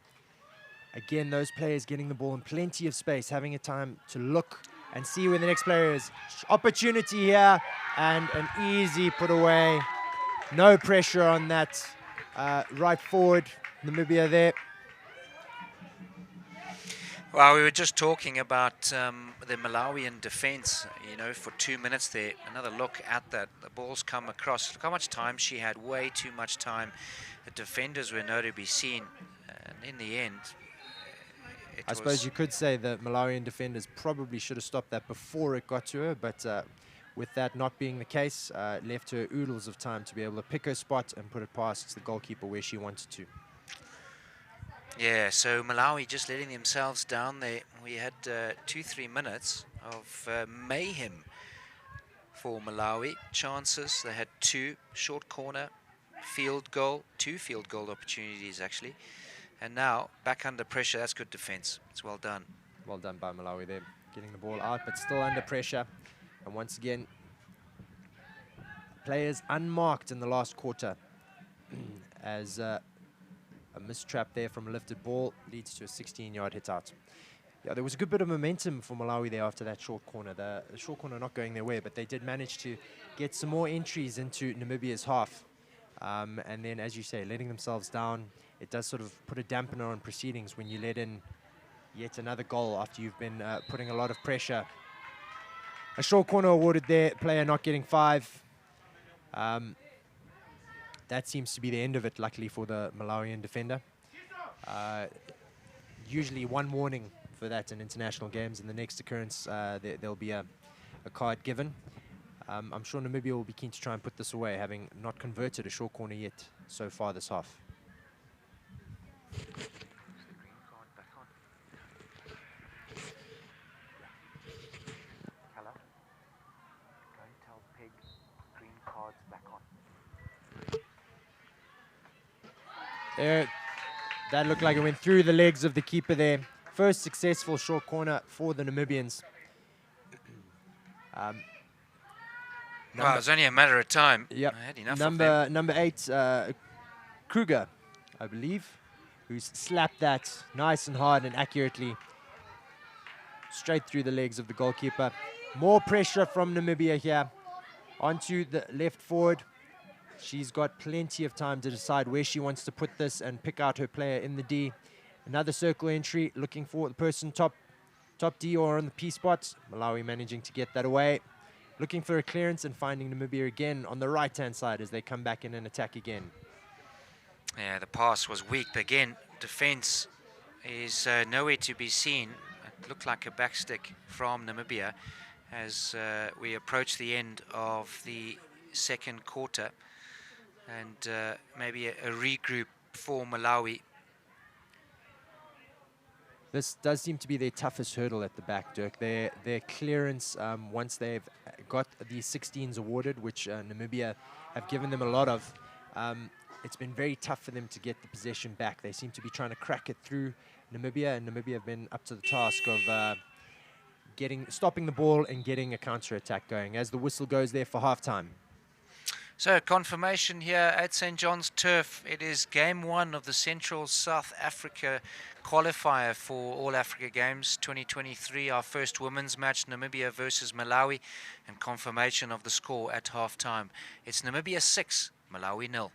Speaker 2: Again, those players getting the ball in plenty of space, having a time to look and see where the next player is. Opportunity here, and an easy put away. No pressure on that right forward, Namibia there.
Speaker 1: Well, we were just talking about the Malawian defense, you know, for 2 minutes there. Another look at that. The ball's come across. Look how much time she had. Way too much time. The defenders were nowhere to be seen. And in the end,
Speaker 2: I suppose you could say the Malawian defenders probably should have stopped that before it got to her, but with that not being the case, left her oodles of time to be able to pick her spot and put it past the goalkeeper where she wanted to.
Speaker 1: Yeah, so Malawi just letting themselves down there. We had 2-3 minutes of mayhem for Malawi. Chances, they had 2, short corner, field goal, 2 field goal opportunities actually. And now, back under pressure, that's good defense. It's well done.
Speaker 2: Well done by Malawi there, getting the ball out, but still under pressure. And once again, players unmarked in the last quarter as a mistrap there from a lifted ball leads to a 16-yard hit out. Yeah, there was a good bit of momentum for Malawi there after that short corner. The short corner not going their way, but they did manage to get some more entries into Namibia's half. And then, as you say, letting themselves down, it does sort of put a dampener on proceedings when you let in yet another goal after you've been putting a lot of pressure. A short corner awarded there, player not getting 5. That seems to be the end of it, luckily for the Malawian defender. Usually one warning for that in international games. In the next occurrence, there'll be a card given. I'm sure Namibia will be keen to try and put this away, having not converted a short corner yet so far this half. There, that looked like it went through the legs of the keeper there. First successful short corner for the Namibians.
Speaker 1: Well, it was only a matter of time.
Speaker 2: Yep.
Speaker 1: I had enough of them.
Speaker 2: Number 8, Kruger, I believe, who's slapped that nice and hard and accurately straight through the legs of the goalkeeper. More pressure from Namibia here. Onto the left forward. She's got plenty of time to decide where she wants to put this and pick out her player in the D. Another circle entry, looking for the person top D or on the P spot. Malawi managing to get that away. Looking for a clearance and finding Namibia again on the right-hand side as they come back in and attack again.
Speaker 1: Yeah, the pass was weak, but again, defense is nowhere to be seen. It looked like a backstick from Namibia as we approach the end of the second quarter. And maybe a regroup for Malawi.
Speaker 2: This does seem to be their toughest hurdle at the back, Dirk. Their clearance, once they've got the 16s awarded, which Namibia have given them a lot of, it's been very tough for them to get the possession back. They seem to be trying to crack it through Namibia, and Namibia have been up to the task of stopping the ball and getting a counter-attack going as the whistle goes there for halftime.
Speaker 1: So, confirmation here at St. John's Turf. It is game 1 of the Central South Africa qualifier for All Africa Games 2023. Our first women's match, Namibia versus Malawi, and confirmation of the score at halftime. It's Namibia 6, Malawi 0.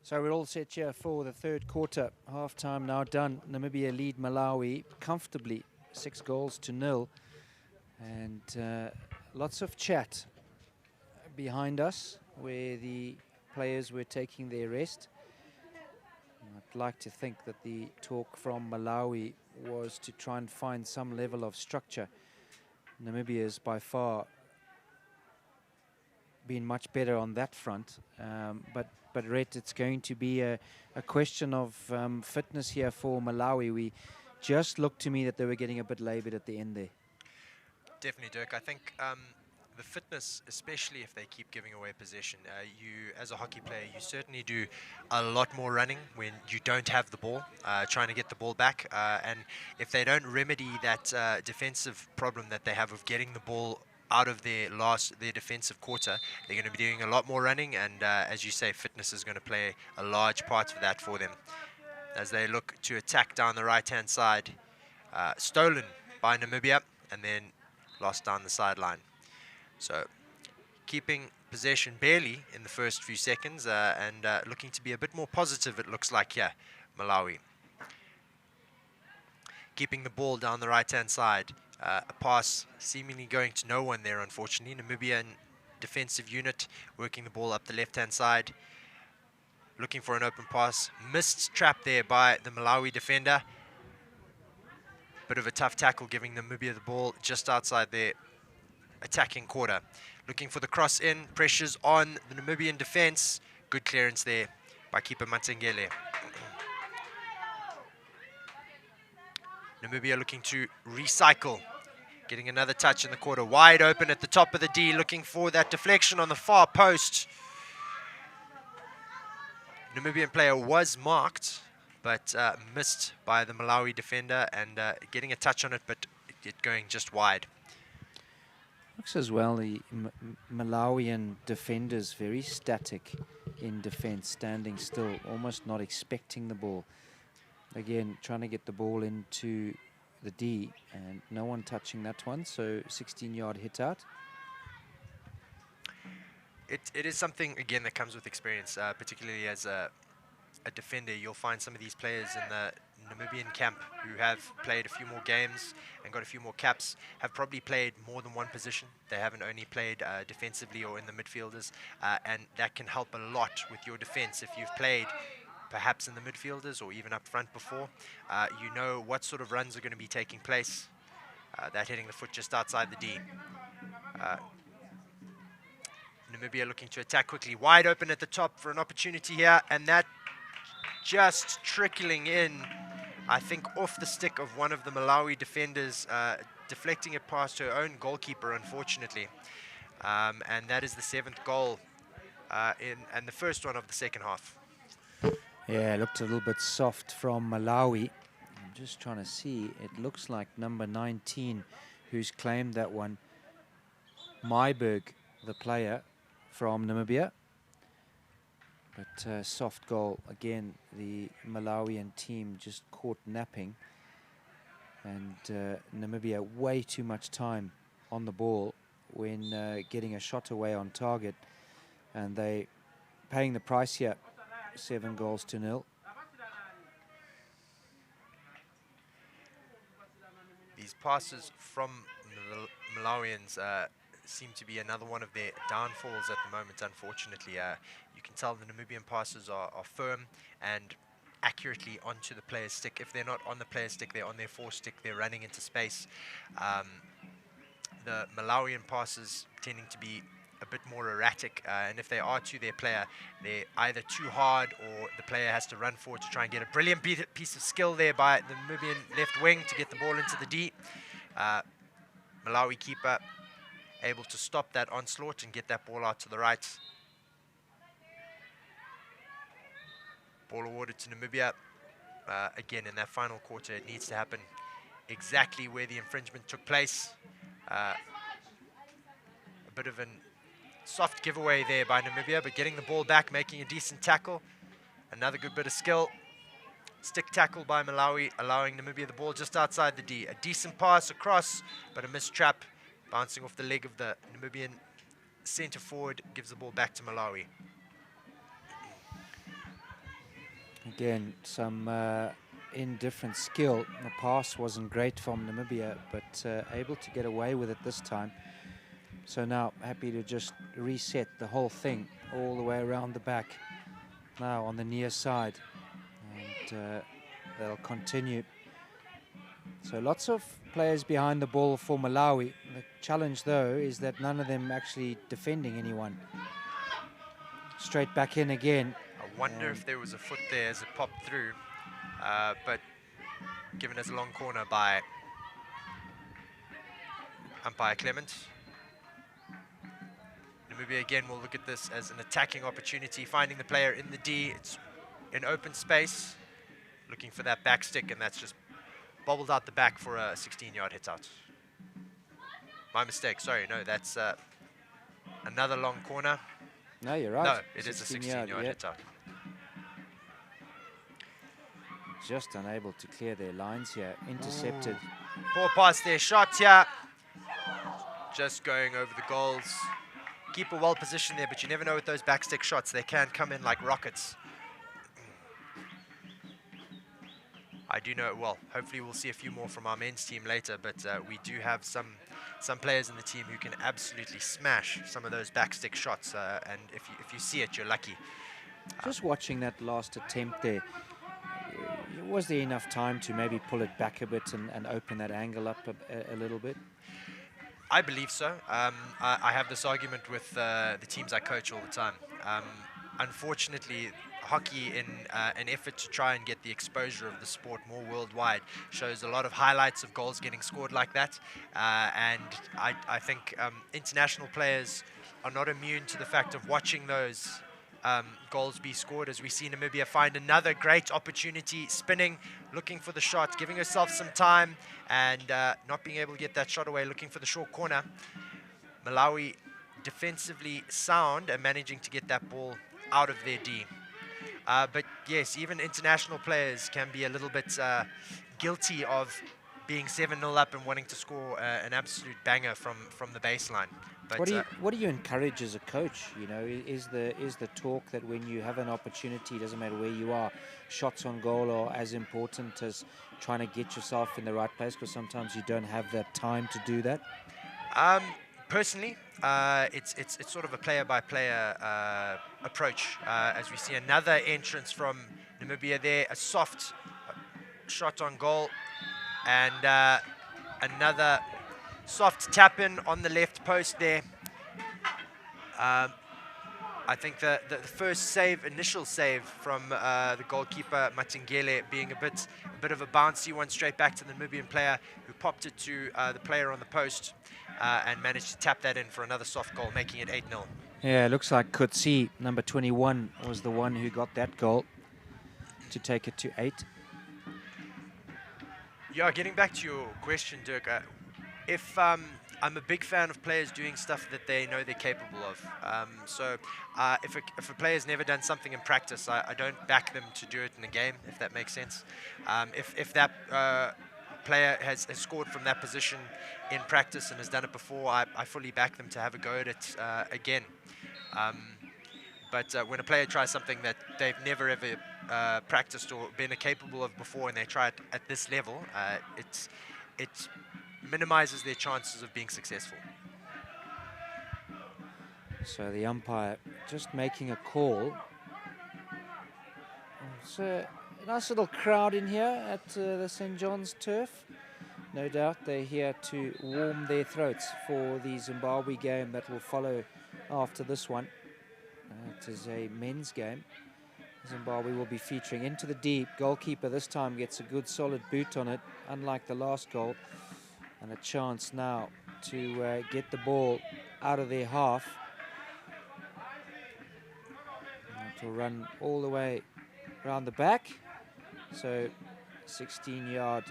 Speaker 3: So we're all set here for the third quarter. Half-time now done. Namibia lead Malawi comfortably, 6-0. And lots of chat behind us where the players were taking their rest. I'd like to think that the talk from Malawi was to try and find some level of structure. Namibia has by far been much better on that front, but Rhett, it's going to be a question of fitness here for Malawi. We just looked to me that they were getting a bit laboured at the end there.
Speaker 4: Definitely, Dirk. I think the fitness, especially if they keep giving away possession, you, as a hockey player, you certainly do a lot more running when you don't have the ball, trying to get the ball back. And if they don't remedy that defensive problem that they have of getting the ball out of their defensive quarter, they're going to be doing a lot more running. And as you say, fitness is going to play a large part of that for them. As they look to attack down the right-hand side, stolen by Namibia, and then lost down the sideline. So keeping possession barely in the first few seconds and looking to be a bit more positive, it looks like here, Malawi. Keeping the ball down the right-hand side. A pass seemingly going to no one there, unfortunately. Namibian defensive unit working the ball up the left-hand side. Looking for an open pass. Missed trap there by the Malawi defender. Bit of a tough tackle, giving Namibia the ball just outside their attacking quarter. Looking for the cross in, pressures on the Namibian defense. Good clearance there by keeper Matsengele. Namibia looking to recycle. Getting another touch in the quarter. Wide open at the top of the D, looking for that deflection on the far post. Namibian player was marked, but missed by the Malawi defender, and getting a touch on it, but it going just wide.
Speaker 3: Looks as well the Malawian defenders very static in defense, standing still, almost not expecting the ball. Again, trying to get the ball into the D, and no one touching that one, so 16-yard hit out.
Speaker 4: It is something, again, that comes with experience, particularly as a defender. You'll find some of these players in the Namibian camp who have played a few more games and got a few more caps, have probably played more than one position. They haven't only played defensively or in the midfielders, and that can help a lot with your defense. If you've played perhaps in the midfielders or even up front before, you know what sort of runs are going to be taking place. That hitting the foot just outside the D. Namibia looking to attack quickly, wide open at the top for an opportunity here, and that just trickling in, I think, off the stick of one of the Malawi defenders, deflecting it past her own goalkeeper, unfortunately. And that is the 7th goal and the first one of the second half.
Speaker 3: Yeah, it looked a little bit soft from Malawi. I'm just trying to see. It looks like number 19 who's claimed that one. Myberg, the player from Namibia. But soft goal. Again, the Malawian team just caught napping. And Namibia way too much time on the ball when getting a shot away on target. And they paying the price here. 7-0.
Speaker 4: These passes from the Malawians seem to be another one of their downfalls at the moment, unfortunately. You can tell the Namibian passes are firm and accurately onto the player's stick. If they're not on the player's stick, they're on their forestick, they're running into space. The Malawian passes tending to be a bit more erratic, and if they are to their player, they're either too hard or the player has to run forward to try and get a brilliant piece of skill there by the Namibian left wing to get the ball into the D. Malawi keeper able to stop that onslaught and get that ball out to the right. Ball awarded to Namibia. Again, in that final quarter, it needs to happen exactly where the infringement took place. A bit of a soft giveaway there by Namibia, but getting the ball back, making a decent tackle. Another good bit of skill. Stick tackle by Malawi, allowing Namibia the ball just outside the D. A decent pass across, but a missed trap, bouncing off the leg of the Namibian centre forward, gives the ball back to Malawi.
Speaker 3: Again, some indifferent skill. The pass wasn't great from Namibia, but able to get away with it this time. So now happy to just reset the whole thing all the way around the back. Now on the near side, and they'll continue. So lots of players behind the ball for Malawi. The challenge though is that none of them actually defending anyone. Straight back in again.
Speaker 4: I wonder if there was a foot there as it popped through, but given as a long corner by umpire Clement. Namibia again will look at this as an attacking opportunity, finding the player in the D. It's in open space, looking for that back stick, and that's just bobbled out the back for a 16-yard hit out. My mistake, sorry, no, that's another long corner.
Speaker 3: No, you're right.
Speaker 4: No, it is a 16-yard hit out.
Speaker 3: Just unable to clear their lines here. Intercepted.
Speaker 4: Poor pass there, shot here. Just going over the goals. Keeper well positioned there, but you never know with those backstick shots. They can come in like rockets. I do know, well, hopefully we'll see a few more from our men's team later, but we do have some players in the team who can absolutely smash some of those backstick shots, and if you see it, you're lucky.
Speaker 3: Just watching that last attempt there, was there enough time to maybe pull it back a bit and open that angle up a little bit?
Speaker 4: I believe so. I have this argument with the teams I coach all the time. Unfortunately, hockey, in an effort to try and get the exposure of the sport more worldwide, shows a lot of highlights of goals getting scored like that. And I think international players are not immune to the fact of watching those goals be scored, as we see Namibia find another great opportunity, spinning, looking for the shot, giving herself some time, and not being able to get that shot away, looking for the short corner. Malawi defensively sound and managing to get that ball out of their D. But yes, even international players can be a little bit guilty of being 7-0 up and wanting to score an absolute banger from the baseline. But
Speaker 3: what do you encourage as a coach? You know, is the talk that when you have an opportunity, it doesn't matter where you are, shots on goal are as important as trying to get yourself in the right place, because sometimes you don't have that time to do that?
Speaker 4: Personally, it's sort of a player-by-player approach. As we see another entrance from Namibia there, a soft shot on goal, and another soft tap-in on the left post there. I think the first save, initial save from the goalkeeper Matingele, being a bit of a bouncy one straight back to the Namibian player, who popped it to the player on the post and managed to tap that in for another soft goal, making it 8-0.
Speaker 3: Yeah, it looks like Kutsi, number 21, was the one who got that goal to take it to 8.
Speaker 4: Yeah, getting back to your question, Dirk, I'm a big fan of players doing stuff that they know they're capable of. So if a player's never done something in practice, I don't back them to do it in a game, if that makes sense. If that player has scored from that position in practice and has done it before, I fully back them to have a go at it again. But when a player tries something that they've never ever practiced or been capable of before, and they try it at this level, it minimizes their chances of being successful.
Speaker 3: So the umpire just making a call. It's a nice little crowd in here at the St. John's turf. No doubt they're here to warm their throats for the Zimbabwe game that will follow after this one. It is a men's game. Zimbabwe will be featuring into the deep. Goalkeeper this time gets a good solid boot on it, unlike the last goal. And a chance now to get the ball out of their half. To run all the way around the back. So 16-yard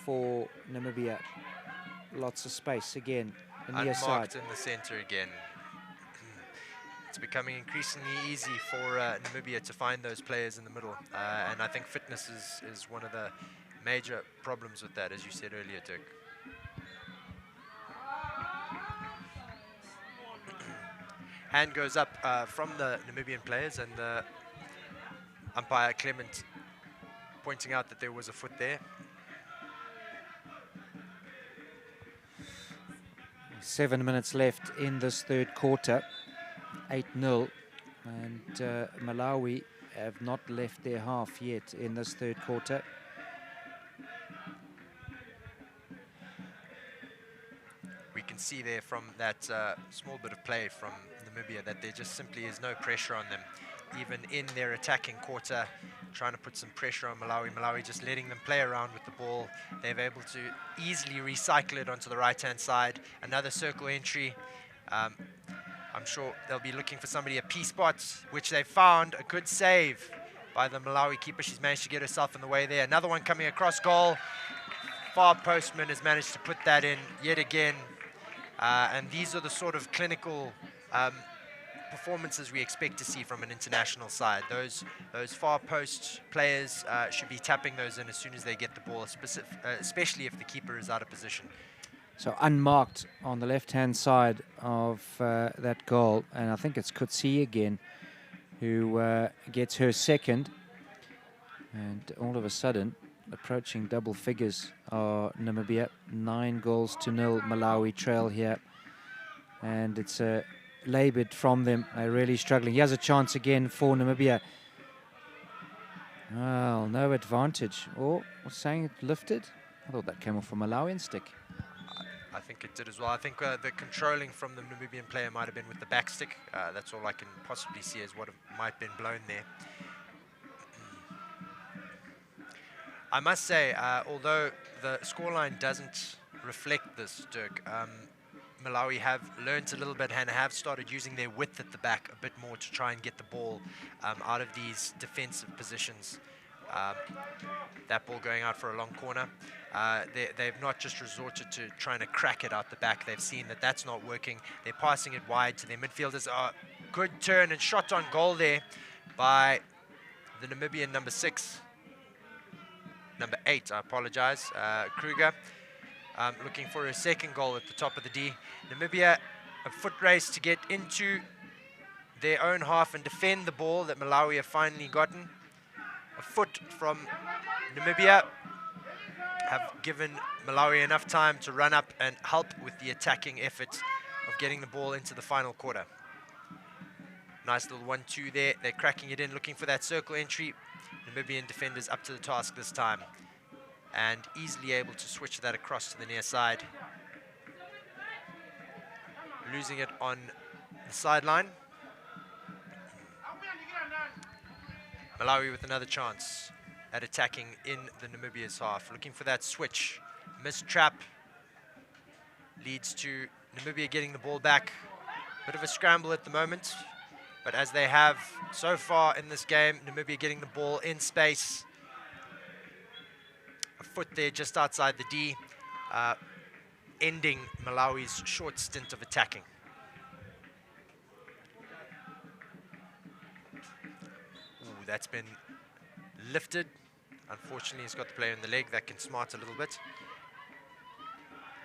Speaker 3: for Namibia. Lots of space again. Near side.
Speaker 4: Unmarked in the center again. It's becoming increasingly easy for Namibia to find those players in the middle. And I think fitness is one of the major problems with that, as you said earlier, Dirk. Hand goes up from the Namibian players, and the umpire Clement pointing out that there was a foot there.
Speaker 3: 7 minutes left in this third quarter, 8-0, and Malawi have not left their half yet in this third quarter.
Speaker 4: We can see there from that small bit of play from Namibia that there just simply is no pressure on them. Even in their attacking quarter, trying to put some pressure on Malawi. Malawi just letting them play around with the ball. They're able to easily recycle it onto the right-hand side. Another circle entry. I'm sure they'll be looking for somebody at P-spot, which they found. A good save by the Malawi keeper. She's managed to get herself in the way there. Another one coming across goal. Far postman has managed to put that in yet again. And these are the sort of clinical performances we expect to see from an international side. Those far post players should be tapping those in as soon as they get the ball, especially if the keeper is out of position.
Speaker 3: So unmarked on the left-hand side of that goal, and I think it's Kutsi again who gets her second. And all of a sudden, approaching double figures are Namibia. 9-0 Malawi trail here, and it's laboured from them. They're really struggling. He has a chance again for Namibia. Well, no advantage. Oh, what's saying it lifted? I thought that came off a Malawian stick.
Speaker 4: I think it did as well. I think the controlling from the Namibian player might have been with the back stick. That's all I can possibly see as what might have been blown there. I must say, although the scoreline doesn't reflect this, Dirk, Malawi have learnt a little bit and have started using their width at the back a bit more to try and get the ball out of these defensive positions. That ball going out for a long corner. They've not just resorted to trying to crack it out the back. They've seen that that's not working. They're passing it wide to their midfielders. Good turn and shot on goal there by the Namibian number 8, I apologize, Kruger. Looking for a second goal at the top of the D. Namibia, a foot race to get into their own half and defend the ball that Malawi have finally gotten. A foot from Namibia have given Malawi enough time to run up and help with the attacking effort of getting the ball into the final quarter. Nice little 1-2 there. They're cracking it in, looking for that circle entry. Namibian defenders up to the task this time, and easily able to switch that across to the near side. Losing it on the sideline. Malawi with another chance at attacking in the Namibia's half. Looking for that switch. Missed trap. Leads to Namibia getting the ball back. Bit of a scramble at the moment, but as they have so far in this game, Namibia getting the ball in space. A foot there just outside the D, ending Malawi's short stint of attacking. Ooh, that's been lifted. Unfortunately, he's got the player in the leg. That can smart a little bit.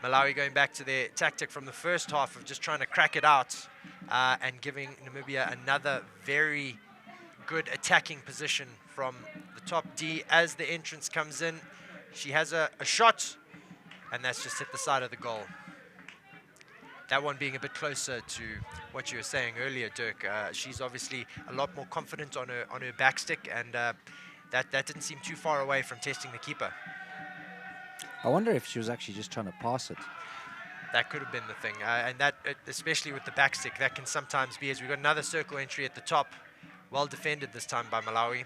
Speaker 4: Malawi going back to their tactic from the first half of just trying to crack it out and giving Namibia another very good attacking position from the top D. As the entrance comes in, she has a shot, and that's just hit the side of the goal. That one being a bit closer to what you were saying earlier, Dirk. She's obviously a lot more confident on her back stick, and that didn't seem too far away from testing the keeper.
Speaker 3: I wonder if she was actually just trying to pass it.
Speaker 4: That could have been the thing, and that, especially with the back stick, that can sometimes be, as we've got another circle entry at the top. Well defended this time by Malawi.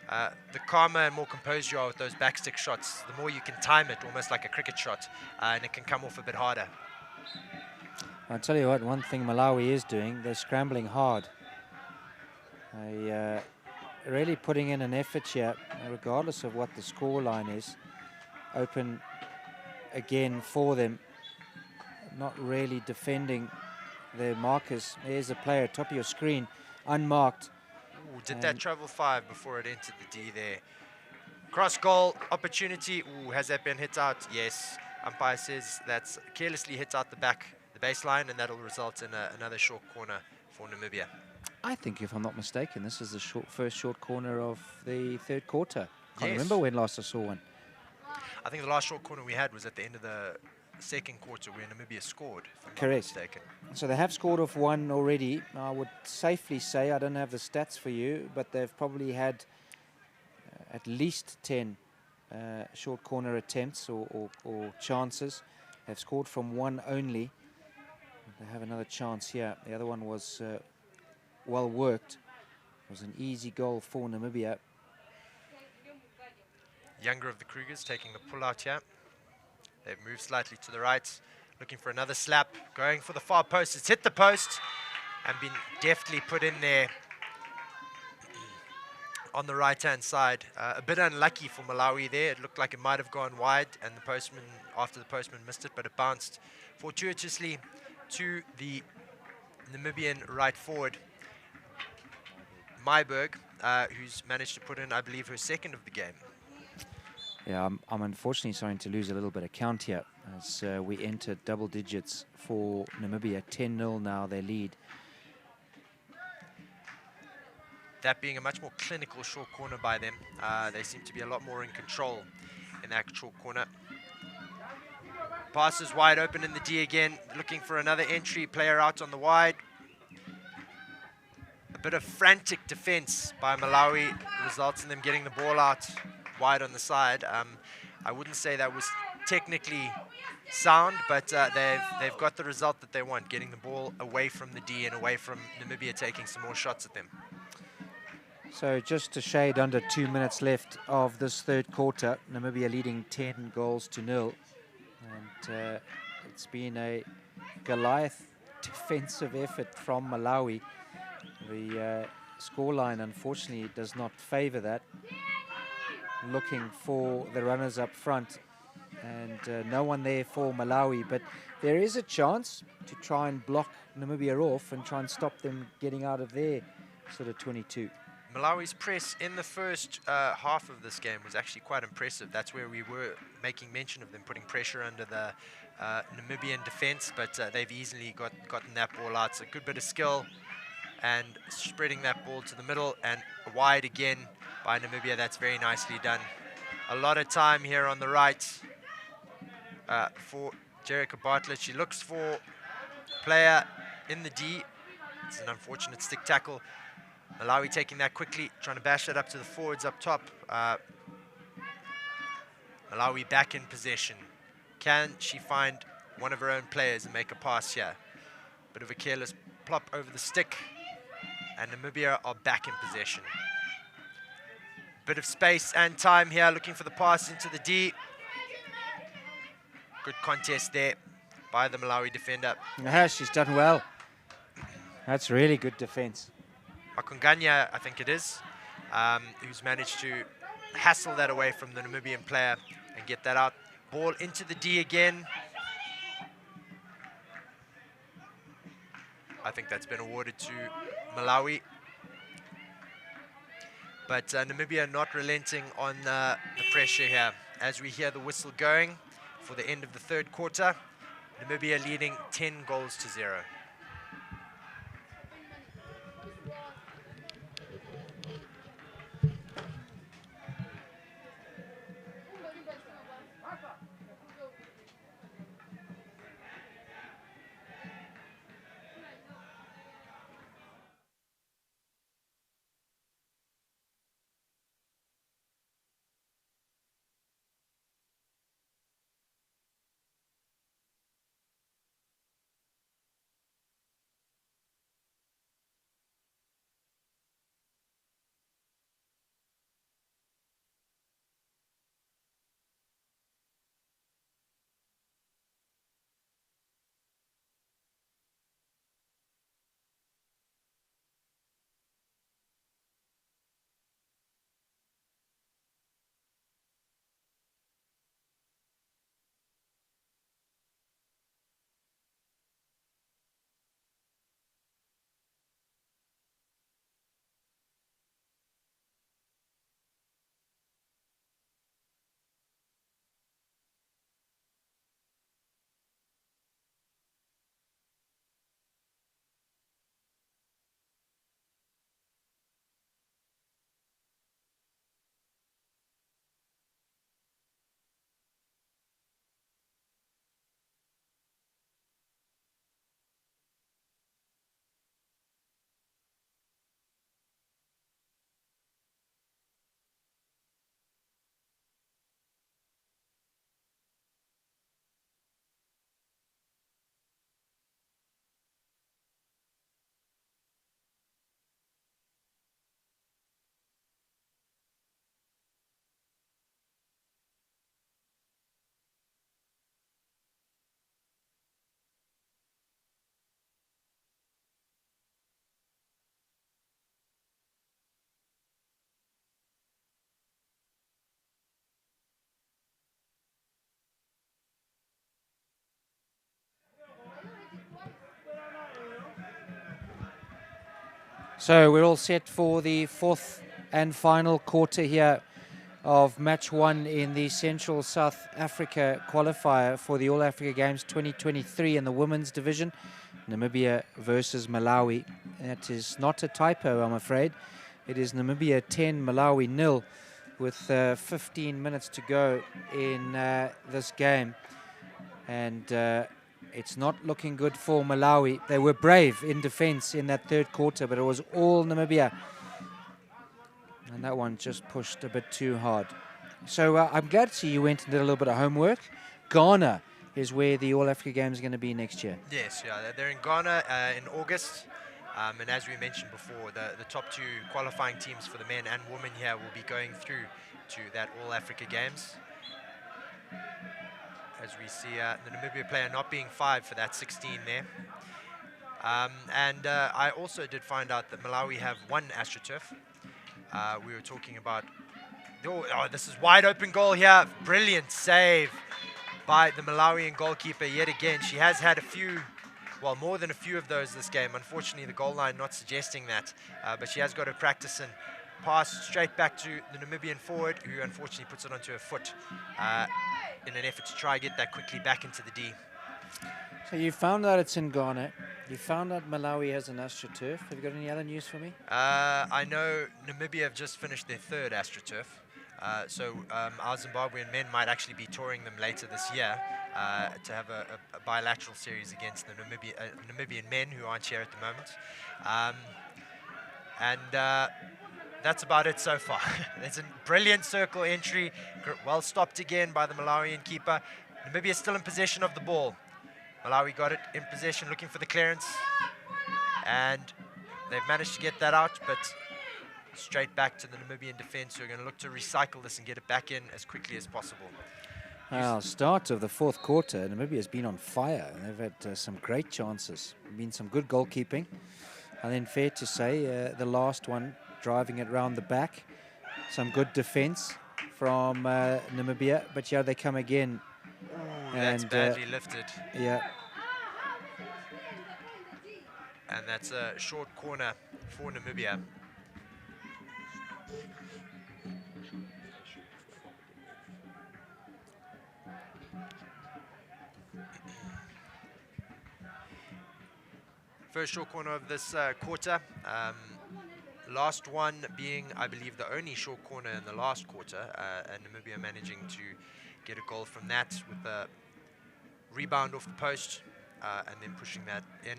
Speaker 4: The calmer and more composed you are with those backstick shots, the more you can time it, almost like a cricket shot, and it can come off a bit harder.
Speaker 3: I'll tell you what, one thing Malawi is doing, they're scrambling hard. They really putting in an effort here, regardless of what the score line is. Open again for them, not really defending their markers. There's a player, top of your screen, unmarked.
Speaker 4: Ooh, did that travel 5 before it entered the D there? Cross goal opportunity. Ooh, has that been hit out? Yes. Umpire says that's carelessly hit out the baseline, and that'll result in another short corner for Namibia.
Speaker 3: I think, if I'm not mistaken, this is the first short corner of the third quarter. Can't
Speaker 4: Yes.
Speaker 3: remember when last I saw one.
Speaker 4: I think the last short corner we had was at the end of the second quarter where Namibia scored, if I'm not
Speaker 3: Correct.
Speaker 4: mistaken.
Speaker 3: So they have scored off one already. I would safely say, I don't have the stats for you, but they've probably had at least 10 short corner attempts or chances. They've scored from one only. They have another chance here. The other one was well worked. It was an easy goal for Namibia.
Speaker 4: Younger of the Krugers taking the pull out here. They've moved slightly to the right, looking for another slap, going for the far post. It's hit the post and been deftly put in there on the right-hand side. A bit unlucky for Malawi there. It looked like it might have gone wide, and the postman, after the postman missed it, but it bounced fortuitously to the Namibian right forward, Myberg, who's managed to put in, I believe, her second of the game.
Speaker 3: Yeah, I'm unfortunately starting to lose a little bit of count here as we entered double digits for Namibia. 10-0 now, they lead.
Speaker 4: That being a much more clinical short corner by them. They seem to be a lot more in control in that short corner. Pass is wide open in the D again, looking for another entry, player out on the wide. A bit of frantic defense by Malawi results in them getting the ball out wide on the side. I wouldn't say that was technically sound, but they've got the result that they want, getting the ball away from the D and away from Namibia taking some more shots at them.
Speaker 3: So just a shade under 2 minutes left of this third quarter. Namibia leading 10-0. And it's been a Goliath defensive effort from Malawi. The scoreline, unfortunately, does not favor that. Looking for the runners up front, and no one there for Malawi. But there is a chance to try and block Namibia off and try and stop them getting out of their sort of 22.
Speaker 4: Malawi's press in the first half of this game was actually quite impressive. That's where we were making mention of them putting pressure under the Namibian defense, but they've easily gotten that ball out. So a good bit of skill and spreading that ball to the middle and wide again by Namibia. That's very nicely done. A lot of time here on the right for Jerica Bartlett. She looks for player in the D. It's an unfortunate stick tackle. Malawi taking that quickly, trying to bash that up to the forwards up top. Malawi back in possession. Can she find one of her own players and make a pass here? Bit of a careless plop over the stick, and Namibia are back in possession. Bit of space and time here, looking for the pass into the D. Good contest there by the Malawi defender.
Speaker 3: Yeah, she's done well. That's really good defense.
Speaker 4: Makunganya, I think it is, who's managed to hassle that away from the Namibian player and get that out. Ball into the D again. I think that's been awarded to Malawi. But Namibia not relenting on the pressure here. As we hear the whistle going for the end of the third quarter, Namibia leading 10-0.
Speaker 3: So we're all set for the fourth and final quarter here of match one in the Central South Africa qualifier for the All Africa Games 2023 in the women's division. Namibia versus Malawi. That is not a typo, I'm afraid. It is Namibia 10, Malawi 0, with 15 minutes to go in this game. And it's not looking good for Malawi. They were brave in defense in that third quarter, but it was all Namibia. And that one just pushed a bit too hard. So I'm glad to see you went and did a little bit of homework. Ghana is where the All Africa Games are going to be next year.
Speaker 4: Yes, yeah, they're in Ghana in August. And as we mentioned before, the top two qualifying teams for the men and women here will be going through to that All Africa Games. As we see the Namibia player not being 5 for that 16 there. I also did find out that Malawi have 1 AstroTurf. We were talking about, oh, this is wide open goal here. Brilliant save by the Malawian goalkeeper yet again. She has had a few, well, more than a few of those this game. Unfortunately, the goal line not suggesting that, but she has got to practice and pass straight back to the Namibian forward, who unfortunately puts it onto her foot in an effort to try and get that quickly back into the D.
Speaker 3: So you found out it's in Ghana. You found out Malawi has an AstroTurf. Have you got any other news for me?
Speaker 4: I know Namibia have just finished their 3rd AstroTurf. So our Zimbabwean men might actually be touring them later this year to have a bilateral series against the Namibian men who aren't here at the moment. That's about it so far. There's a brilliant circle entry, well stopped again by the Malawian keeper. Namibia is still in possession of the ball. Malawi got it in possession, looking for the clearance. And they've managed to get that out, but straight back to the Namibian defense, who are going to look to recycle this and get it back in as quickly as possible.
Speaker 3: Well, start of the fourth quarter, Namibia has been on fire. They've had some great chances. Been some good goalkeeping. And then fair to say, the last one, driving it round the back. Some good defense from Namibia. But yeah, they come again.
Speaker 4: Ooh, that's badly lifted.
Speaker 3: Yeah.
Speaker 4: And that's a short corner for Namibia. First short corner of this quarter. Last one being, I believe, the only short corner in the last quarter. And Namibia managing to get a goal from that with a rebound off the post and then pushing that in.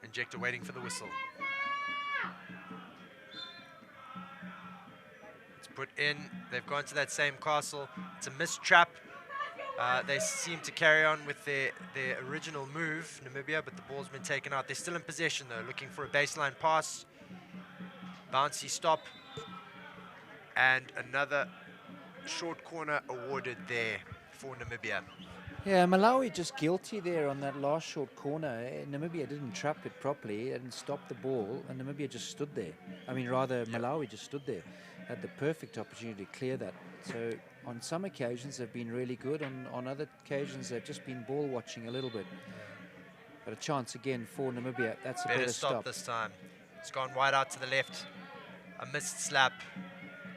Speaker 4: Injector waiting for the whistle. It's put in. They've gone to that same castle. It's a missed trap. They seem to carry on with their original move, Namibia, but the ball's been taken out. They're still in possession, though, looking for a baseline pass. Bouncy stop. And another short corner awarded there for Namibia.
Speaker 3: Yeah, Malawi just guilty there on that last short corner. Namibia didn't trap it properly and stop the ball, and Namibia just stood there. I mean, rather, Malawi just stood there. Had the perfect opportunity to clear that. So on some occasions, they've been really good. On other occasions, they've just been ball watching a little bit. But a chance again for Namibia. That's a better stop
Speaker 4: this time. It's gone wide out to the left. A missed slap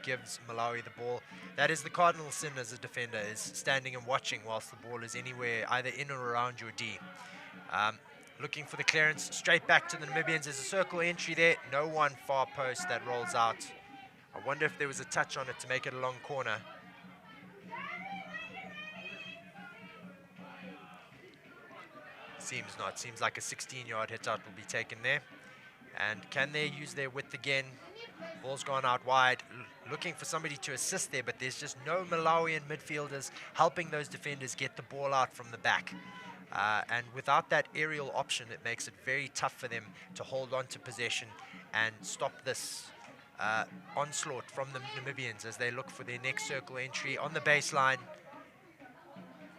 Speaker 4: gives Malawi the ball. That is the cardinal sin as a defender, is standing and watching whilst the ball is anywhere, either in or around your D. Looking for the clearance, straight back to the Namibians. There's a circle entry there. No one far post that rolls out. I wonder if there was a touch on it to make it a long corner. Seems not. Seems like a 16-yard hit out will be taken there. And can they use their width again? Ball's gone out wide. Looking for somebody to assist there, but there's just no Malawian midfielders helping those defenders get the ball out from the back. And without that aerial option, it makes it very tough for them to hold on to possession and stop this onslaught from the Namibians as they look for their next circle entry on the baseline.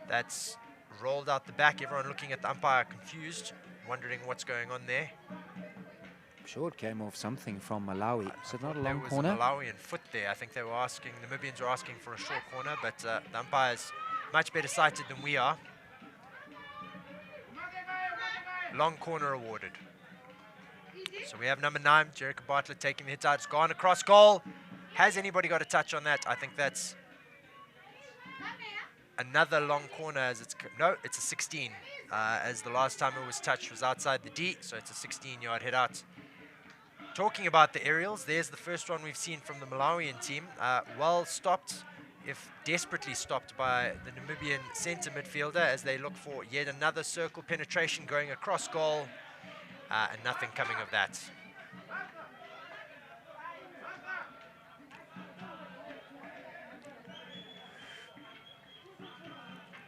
Speaker 4: That's rolled out the back. Everyone looking at the umpire confused, wondering what's going on there.
Speaker 3: I'm sure it came off something from Malawi. Is it not a long corner?
Speaker 4: There was a Malawian foot there. I think they were asking, Namibians were asking for a short corner, but the umpire's much better sighted than we are. long corner awarded. So we have number 9, Jerica Bartlett, taking the hit out. It's gone across goal. Has anybody got a touch on that? I think that's another long corner. As no, it's a 16. As the last time it was touched was outside the D, so it's a 16-yard hit out. Talking about the aerials, there's the first one we've seen from the Malawian team. Well stopped, if desperately stopped, by the Namibian centre midfielder as they look for yet another circle penetration going across goal, and nothing coming of that.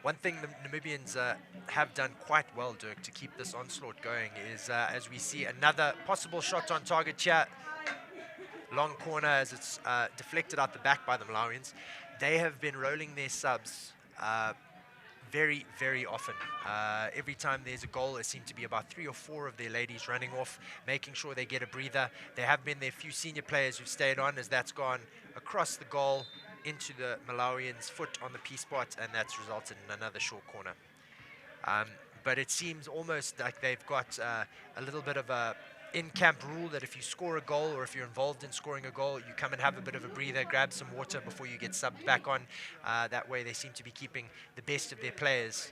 Speaker 4: One thing the Namibians have done quite well, Dirk, to keep this onslaught going is as we see another possible shot on target here. Long corner as it's deflected out the back by the Malawians. They have been rolling their subs very, very often. Every time there's a goal, there seem to be about 3 or 4 of their ladies running off, making sure they get a breather. There have been their few senior players who've stayed on as that's gone across the goal into the Malawians' foot on the P-spot, and that's resulted in another short corner. But it seems almost like they've got a little bit of a in-camp rule that if you score a goal or if you're involved in scoring a goal, you come and have a bit of a breather, grab some water before you get subbed back on. That way they seem to be keeping the best of their players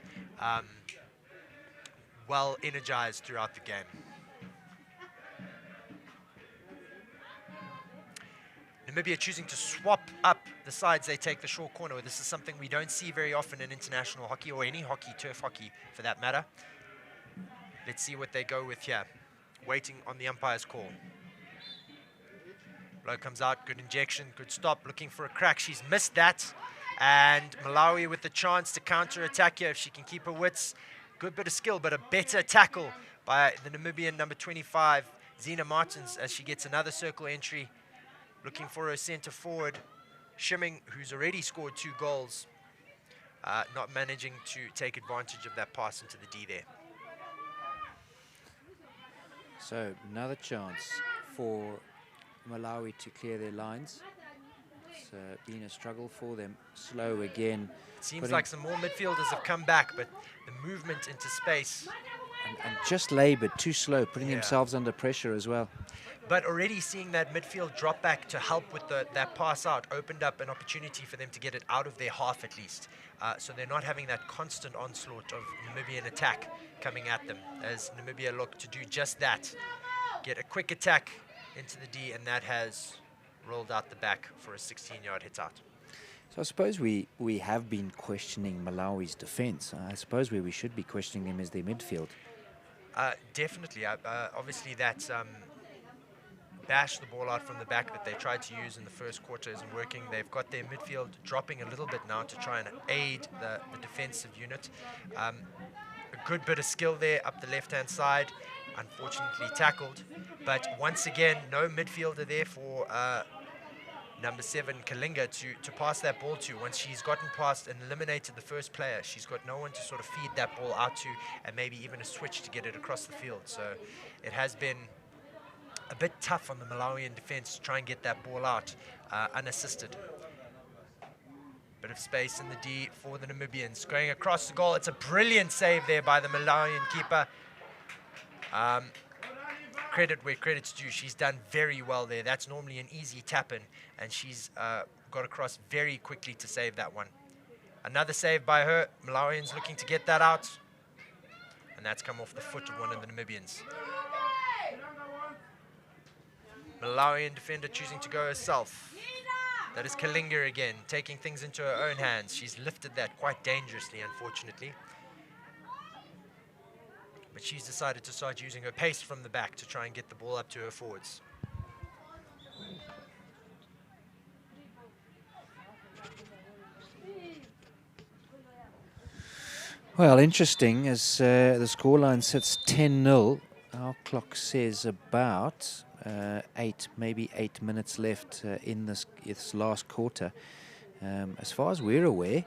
Speaker 4: well energized throughout the game. Namibia choosing to swap up the sides they take the short corner. This is something we don't see very often in international hockey, or any hockey, turf hockey for that matter. Let's see what they go with here. Waiting on the umpire's call. Blow comes out, good injection, good stop, looking for a crack. She's missed that. And Malawi with the chance to counter-attack here if she can keep her wits. Good bit of skill, but a better tackle by the Namibian number 25, Zena Martins, as she gets another circle entry. Looking for her centre forward, Shimming, who's already scored 2 goals. Not managing to take advantage of that pass into the D there.
Speaker 3: So another chance for Malawi to clear their lines. It's been a struggle for them. Slow again.
Speaker 4: Seems like some more midfielders have come back, but the movement into space.
Speaker 3: And just laboured, too slow, putting themselves under pressure as well.
Speaker 4: But already seeing that midfield drop back to help with that pass out opened up an opportunity for them to get it out of their half at least. So they're not having that constant onslaught of Namibian attack coming at them, as Namibia look to do just that. Get a quick attack into the D, and that has rolled out the back for a 16-yard hit out.
Speaker 3: So I suppose we have been questioning Malawi's defence. I suppose where we should be questioning them is their midfield.
Speaker 4: Definitely. Obviously that bash the ball out from the back that they tried to use in the first quarter isn't working. They've got their midfield dropping a little bit now to try and aid the defensive unit. A good bit of skill there up the left-hand side, unfortunately tackled. But once again, no midfielder there for number 7, Kalinga, to pass that ball to. Once she's gotten past and eliminated the first player, she's got no one to sort of feed that ball out to, and maybe even a switch to get it across the field. So it has been a bit tough on the Malawian defense to try and get that ball out unassisted. Bit of space in the D for the Namibians. Going across the goal. It's a brilliant save there by the Malawian keeper. Credit where credit's due. She's done very well there. That's normally an easy tap-in, and she's got across very quickly to save that one. Another save by her. Malawians looking to get that out, and that's come off the foot of one of the Namibians. Malawian defender choosing to go herself. That is Kalinga again, taking things into her own hands. She's lifted that quite dangerously, unfortunately. But she's decided to start using her pace from the back to try and get the ball up to her forwards.
Speaker 3: Well, interesting, as the scoreline sits 10-0. Our clock says about 8 minutes left in this last quarter. As far as we're aware,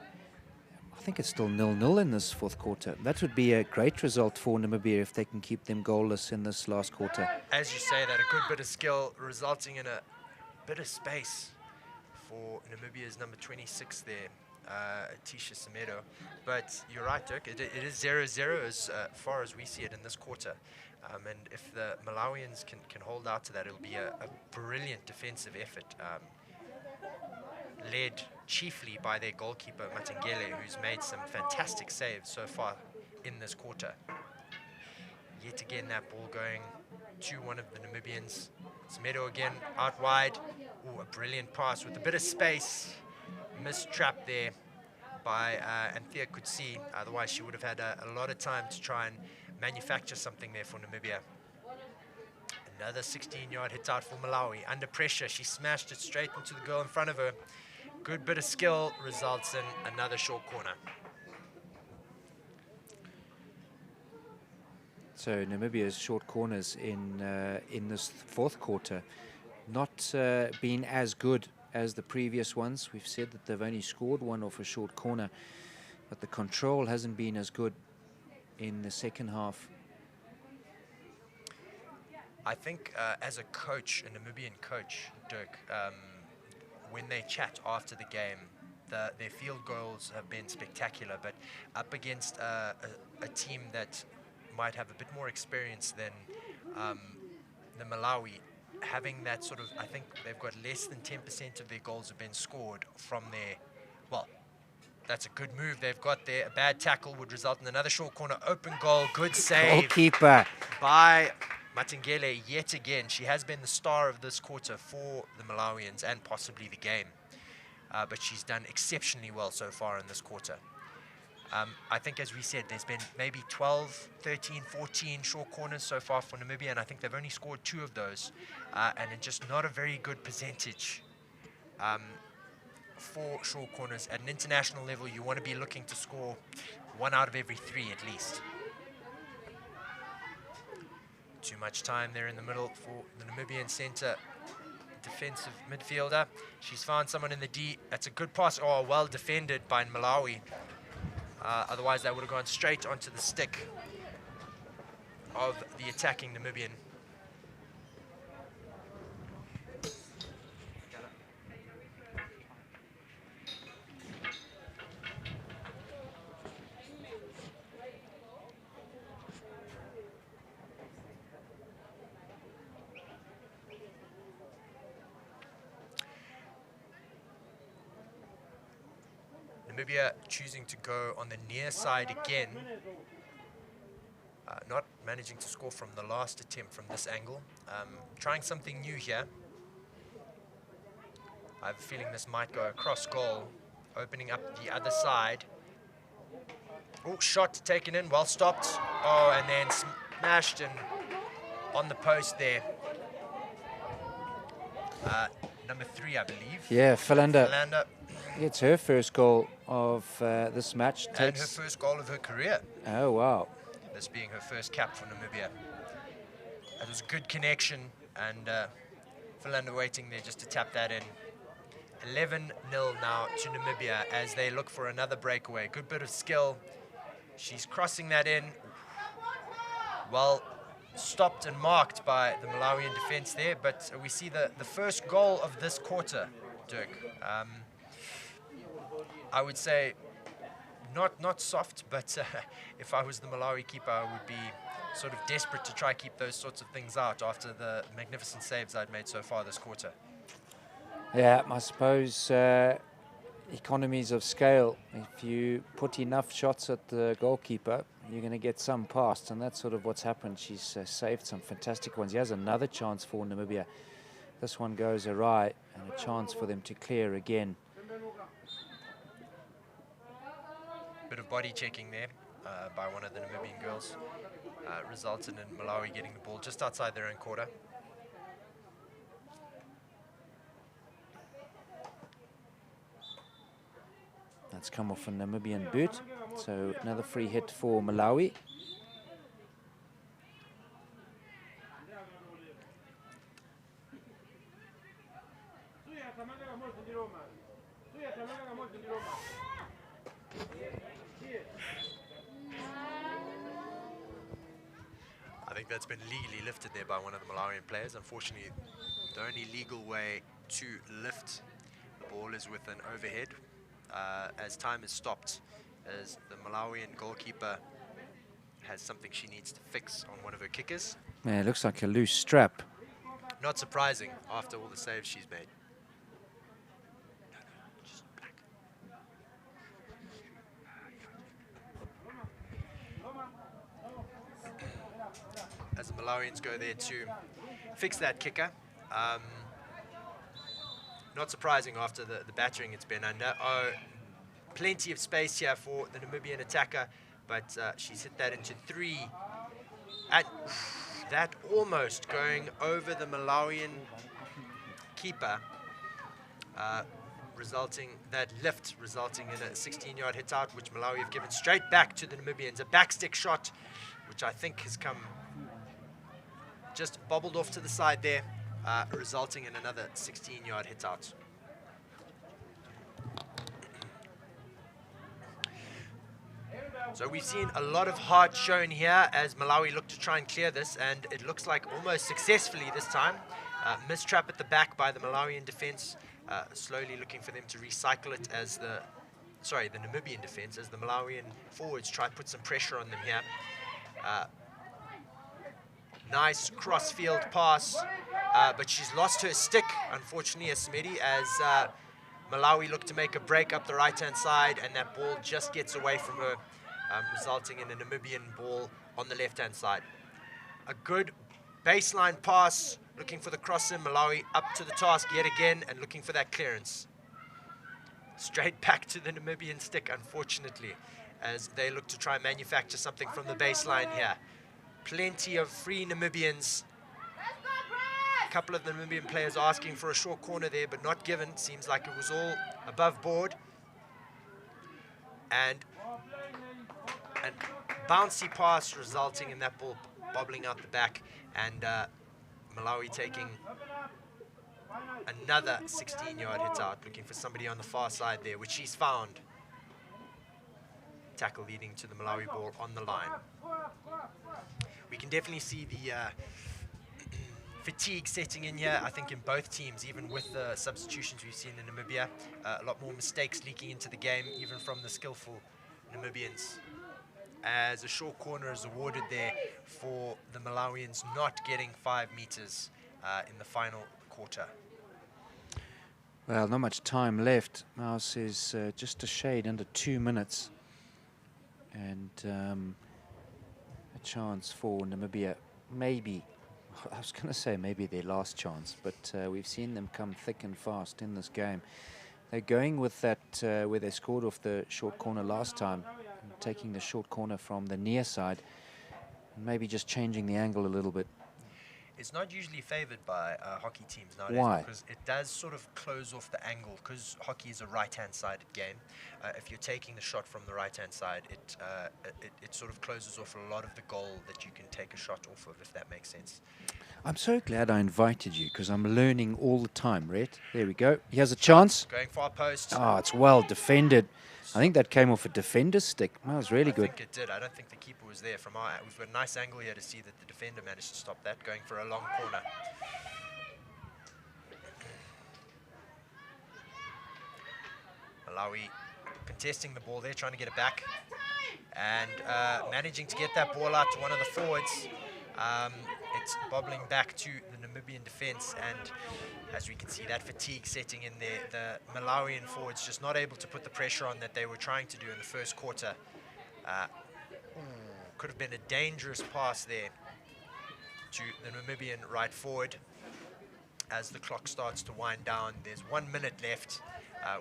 Speaker 3: I think it's still 0-0 in this fourth quarter. That would be a great result for Namibia if they can keep them goalless in this last quarter.
Speaker 4: As you say that, a good bit of skill resulting in a bit of space for Namibia's number 26 there. Tisha Semedo. But you're right, Dirk. It is 0-0 as far as we see it in this quarter. And if the Malawians can hold out to that, it'll be a brilliant defensive effort, led chiefly by their goalkeeper, Matengele, who's made some fantastic saves so far in this quarter. Yet again, that ball going to one of the Namibians. Semedo again out wide. Ooh, a brilliant pass with a bit of space. Missed trap there by Anthea Kutsi. Otherwise, she would have had a lot of time to try and manufacture something there for Namibia. Another 16-yard hit out for Malawi. Under pressure, she smashed it straight into the girl in front of her. Good bit of skill results in another short corner.
Speaker 3: So Namibia's short corners in this fourth quarter not been as good as the previous ones. We've said that they've only scored one off a short corner, but the control hasn't been as good in the second half.
Speaker 4: I think as a coach, a Namibian coach, Dirk, when they chat after the game, their field goals have been spectacular, but up against a team that might have a bit more experience than the Malawi, having that sort of, I think they've got less than 10% of their goals have been scored from their, well, that's a good move they've got there. A bad tackle would result in another short corner, open goal, good save.
Speaker 3: Goalkeeper.
Speaker 4: By Matengele yet again. She has been the star of this quarter for the Malawians and possibly the game. But she's done exceptionally well so far in this quarter. I think, as we said, there's been maybe 12, 13, 14 short corners so far for Namibia, and I think they've only scored 2 of those. And it's just not a very good percentage for short corners. At an international level, you want to be looking to score 1 out of every 3 at least. Too much time there in the middle for the Namibian centre defensive midfielder. She's found someone in the D. That's a good pass. Oh, well defended by Malawi. Otherwise, that would have gone straight onto the stick of the attacking Namibian. Namibia choosing to go on the near side again. Not managing to score from the last attempt from this angle. Trying something new here. I have a feeling this might go across goal. Opening up the other side. Oh, shot taken in, well stopped. Oh, and then smashed in on the post there. Number 3, I believe.
Speaker 3: Yeah, Philander.
Speaker 4: Philander.
Speaker 3: It's her first goal of this match.
Speaker 4: And her first goal of her career.
Speaker 3: Oh, wow.
Speaker 4: This being her first cap for Namibia. It was a good connection, and Philander waiting there just to tap that in. 11-0 now to Namibia as they look for another breakaway. Good bit of skill. She's crossing that in. Well stopped and marked by the Malawian defense there, but we see the first goal of this quarter, Dirk. I would say not soft, but if I was the Malawi keeper, I would be sort of desperate to try keep those sorts of things out after the magnificent saves I'd made so far this quarter.
Speaker 3: Yeah, I suppose economies of scale. If you put enough shots at the goalkeeper, you're going to get some past, and that's sort of what's happened. She's saved some fantastic ones. Here's another chance for Namibia. This one goes awry, and a chance for them to clear again.
Speaker 4: Bit of body checking there by one of the Namibian girls resulted in Malawi getting the ball just outside their own quarter.
Speaker 3: That's come off a Namibian boot, so another free hit for Malawi.
Speaker 4: I think that's been legally lifted there by one of the Malawian players. Unfortunately, the only legal way to lift the ball is with an overhead. as time is stopped, as the Malawian goalkeeper has something she needs to fix on one of her kickers.
Speaker 3: Yeah, it looks like a loose strap.
Speaker 4: Not surprising after all the saves she's made. As the Malawians go there to fix that kicker. Not surprising after the battering it's been under. Oh, plenty of space here for the Namibian attacker, but she's hit that into 3. And that almost going over the Malawian keeper, that lift resulting in a 16-yard hit out, which Malawi have given straight back to the Namibians. A backstick shot, which I think has come just bobbled off to the side there, resulting in another 16-yard hit out. So we've seen a lot of heart shown here as Malawi look to try and clear this, and it looks like almost successfully this time. Mistrap at the back by the Malawian defense, slowly looking for them to recycle it as the Namibian defense, as the Malawian forwards try to put some pressure on them here. Nice cross-field pass, but she's lost her stick, unfortunately, Smedi, as Malawi look to make a break up the right-hand side, and that ball just gets away from her, resulting in a Namibian ball on the left-hand side. A good baseline pass, looking for the cross in. Malawi up to the task yet again, and looking for that clearance. Straight back to the Namibian stick, unfortunately, as they look to try and manufacture something from the baseline here. Plenty of free Namibians. A couple of the Namibian players asking for a short corner there, but not given. Seems like it was all above board. And bouncy pass resulting in that ball bobbling out the back, and Malawi taking another 16-yard hit out, looking for somebody on the far side there, which she's found. Tackle leading to the Malawi ball on the line. We can definitely see the fatigue setting in here, I think, in both teams, even with the substitutions we've seen in Namibia. A lot more mistakes leaking into the game, even from the skillful Namibians, as a short corner is awarded there for the Malawians not getting 5 meters in the final quarter.
Speaker 3: Well, not much time left. Mouse is just a shade under 2 minutes. And a chance for Namibia, maybe, I was going to say maybe their last chance, but we've seen them come thick and fast in this game. They're going with that where they scored off the short corner last time, taking the short corner from the near side, and maybe just changing the angle a little bit.
Speaker 4: It's not usually favored by hockey teams nowadays.
Speaker 3: Why?
Speaker 4: Because it does sort of close off the angle, because hockey is a right-hand sided game. If you're taking the shot from the right-hand side, it sort of closes off a lot of the goal that you can take a shot off of, if that makes sense.
Speaker 3: I'm so glad I invited you, because I'm learning all the time, Rhett. There we go. He has a chance.
Speaker 4: Going far post.
Speaker 3: Oh, it's well defended. I think that came off a defender's stick. That was really good.
Speaker 4: I think it did. I don't think the keeper was there. We've got a nice angle here to see that the defender managed to stop that, going for a long corner. Malawi contesting the ball there, trying to get it back, and managing to get that ball out to one of the forwards. It's bobbling back to the Namibian defense, and as we can see, that fatigue setting in there. The Malawian forwards just not able to put the pressure on that they were trying to do in the first quarter. Could have been a dangerous pass there to the Namibian right forward. As the clock starts to wind down, there's 1 minute left.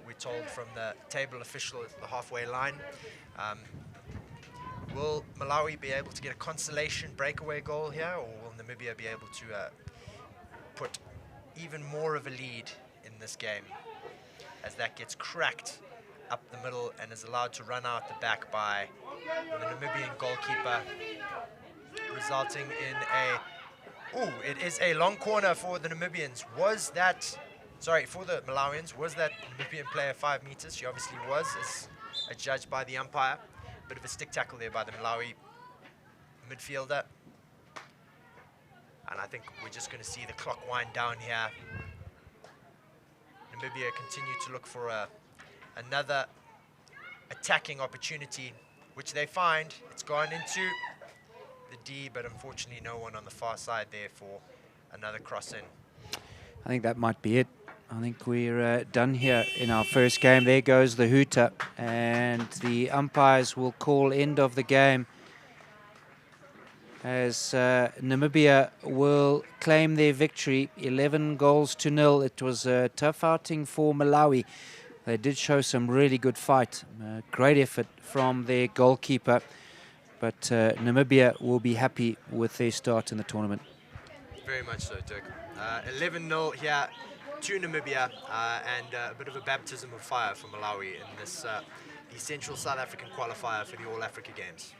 Speaker 4: We're told from the table official at the halfway line. Will Malawi be able to get a consolation breakaway goal here, or will Namibia be able to put even more of a lead in this game, as that gets cracked up the middle and is allowed to run out the back by the Namibian goalkeeper, resulting in it is a long corner for the Namibians. For the Malawians, was that Namibian player 5 meters? She obviously was, as adjudged by the umpire. Bit of a stick tackle there by the Malawi midfielder. And I think we're just going to see the clock wind down here. Namibia continue to look for another attacking opportunity, which they find. It's gone into the D, but unfortunately no one on the far side there for another cross in.
Speaker 3: I think that might be it. I think we're done here in our first game. There goes the hooter, and the umpires will call end of the game as Namibia will claim their victory, 11 goals to 0. It was a tough outing for Malawi. They did show some really good fight, great effort from their goalkeeper, but Namibia will be happy with their start in the tournament.
Speaker 4: Very much so, Dirk. 11-0 here to Namibia, and a bit of a baptism of fire for Malawi in this the Central South African qualifier for the All Africa Games.